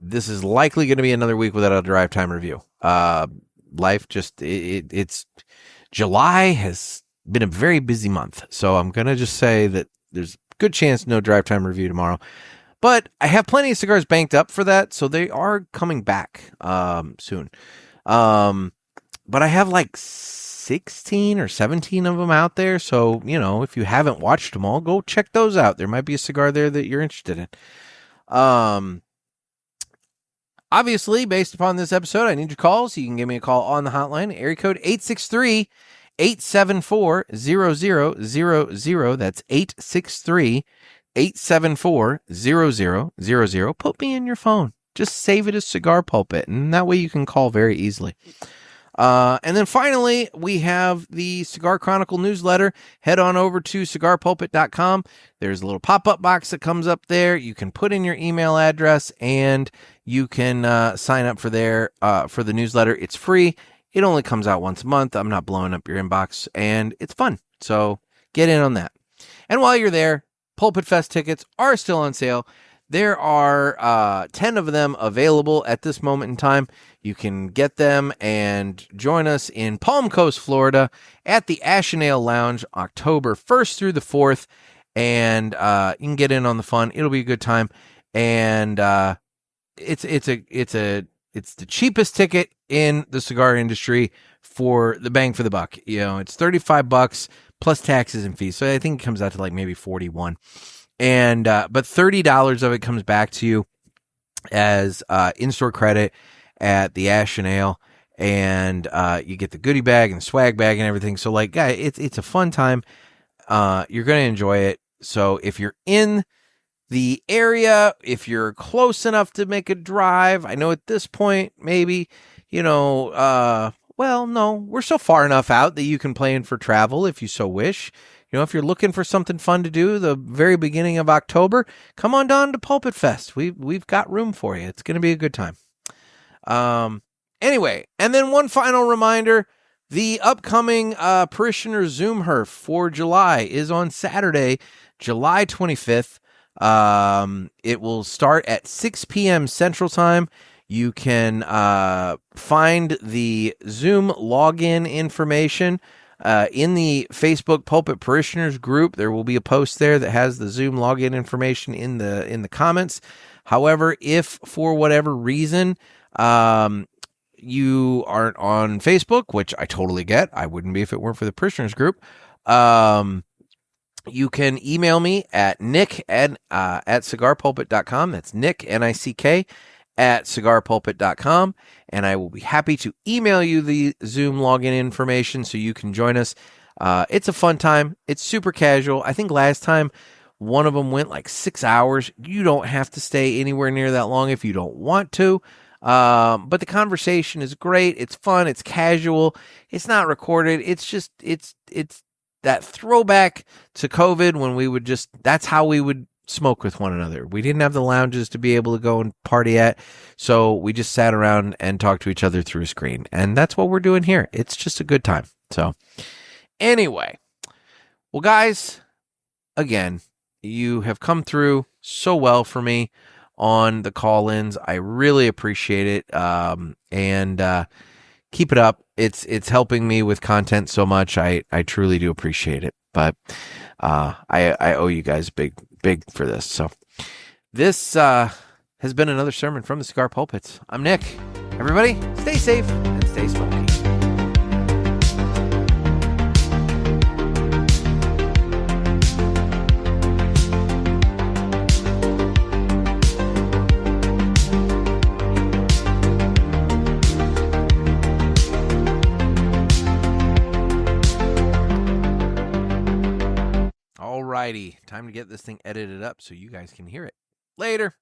this is likely going to be another week without a drive time review. Life just, it's July has been a very busy month. So I'm going to just say that there's a good chance no drive time review tomorrow. But I have plenty of cigars banked up for that, so they are coming back soon. But I have like 16 or 17 of them out there, so, if you haven't watched them all, go check those out. There might be a cigar there that you're interested in. Obviously, based upon this episode, I need your calls. You can give me a call on the hotline, area code 863-874-0000. That's 863-874-0000. Put me in your phone. Just save it as Cigar Pulpit, and that way you can call very easily. And then finally, we have the Cigar Chronicle newsletter. Head on over to cigarpulpit.com. There's a little pop-up box that comes up there. You can put in your email address, and you can sign up for the newsletter. It's free. It only comes out once a month. I'm not blowing up your inbox, and it's fun. So get in on that. And while you're there, Pulpit Fest tickets are still on sale. There are 10 of them available at this moment in time. You can get them and join us in Palm Coast, Florida at the Ash and Ale Lounge October 1st through the 4th. And you can get in on the fun. It'll be a good time. And it's the cheapest ticket in the cigar industry for the bang for the buck. It's $35 plus taxes and fees. So I think it comes out to like maybe $41. And but $30 of it comes back to you as in-store credit at the Ash and Ale, and you get the goodie bag and the swag bag and everything. So like, guys, it's a fun time. You're going to enjoy it. So if you're in the area, if you're close enough to make a drive, I know at this point maybe well, no, we're so far enough out that you can plan for travel if you so wish. If you're looking for something fun to do the very beginning of October, come on down to Pulpit Fest. We've got room for you. It's going to be a good time. Anyway, and then one final reminder, the upcoming Parishioner Zoom Herf for July is on Saturday, July 25th. It will start at 6 p.m. Central Time. You can find the Zoom login information in the Facebook Pulpit Parishioners group. There will be a post there that has the Zoom login information in the comments. However, if for whatever reason you aren't on Facebook, which I totally get, I wouldn't be if it weren't for the Parishioners group, you can email me at nick at cigarpulpit.com. That's Nick, Nick, at cigarpulpit.com, and I will be happy to email you the Zoom login information so you can join us. It's a fun time. It's super casual. I think last time one of them went like 6 hours. You don't have to stay anywhere near that long if you don't want to. But the conversation is great. It's fun. It's casual. It's not recorded. It's just, it's that throwback to COVID when we would that's how we would smoke with one another. We didn't have the lounges to be able to go and party at, so we just sat around and talked to each other through a screen, and that's what we're doing here. It's just a good time. So anyway, well, guys, again, you have come through so well for me on the call-ins. I really appreciate it, and keep it up. It's helping me with content so much. I truly do appreciate it, but I owe you guys big for this. So this has been another sermon from the Cigar Pulpits. I'm Nick. Everybody, stay safe and stay smoky. Alrighty, time to get this thing edited up so you guys can hear it. Later.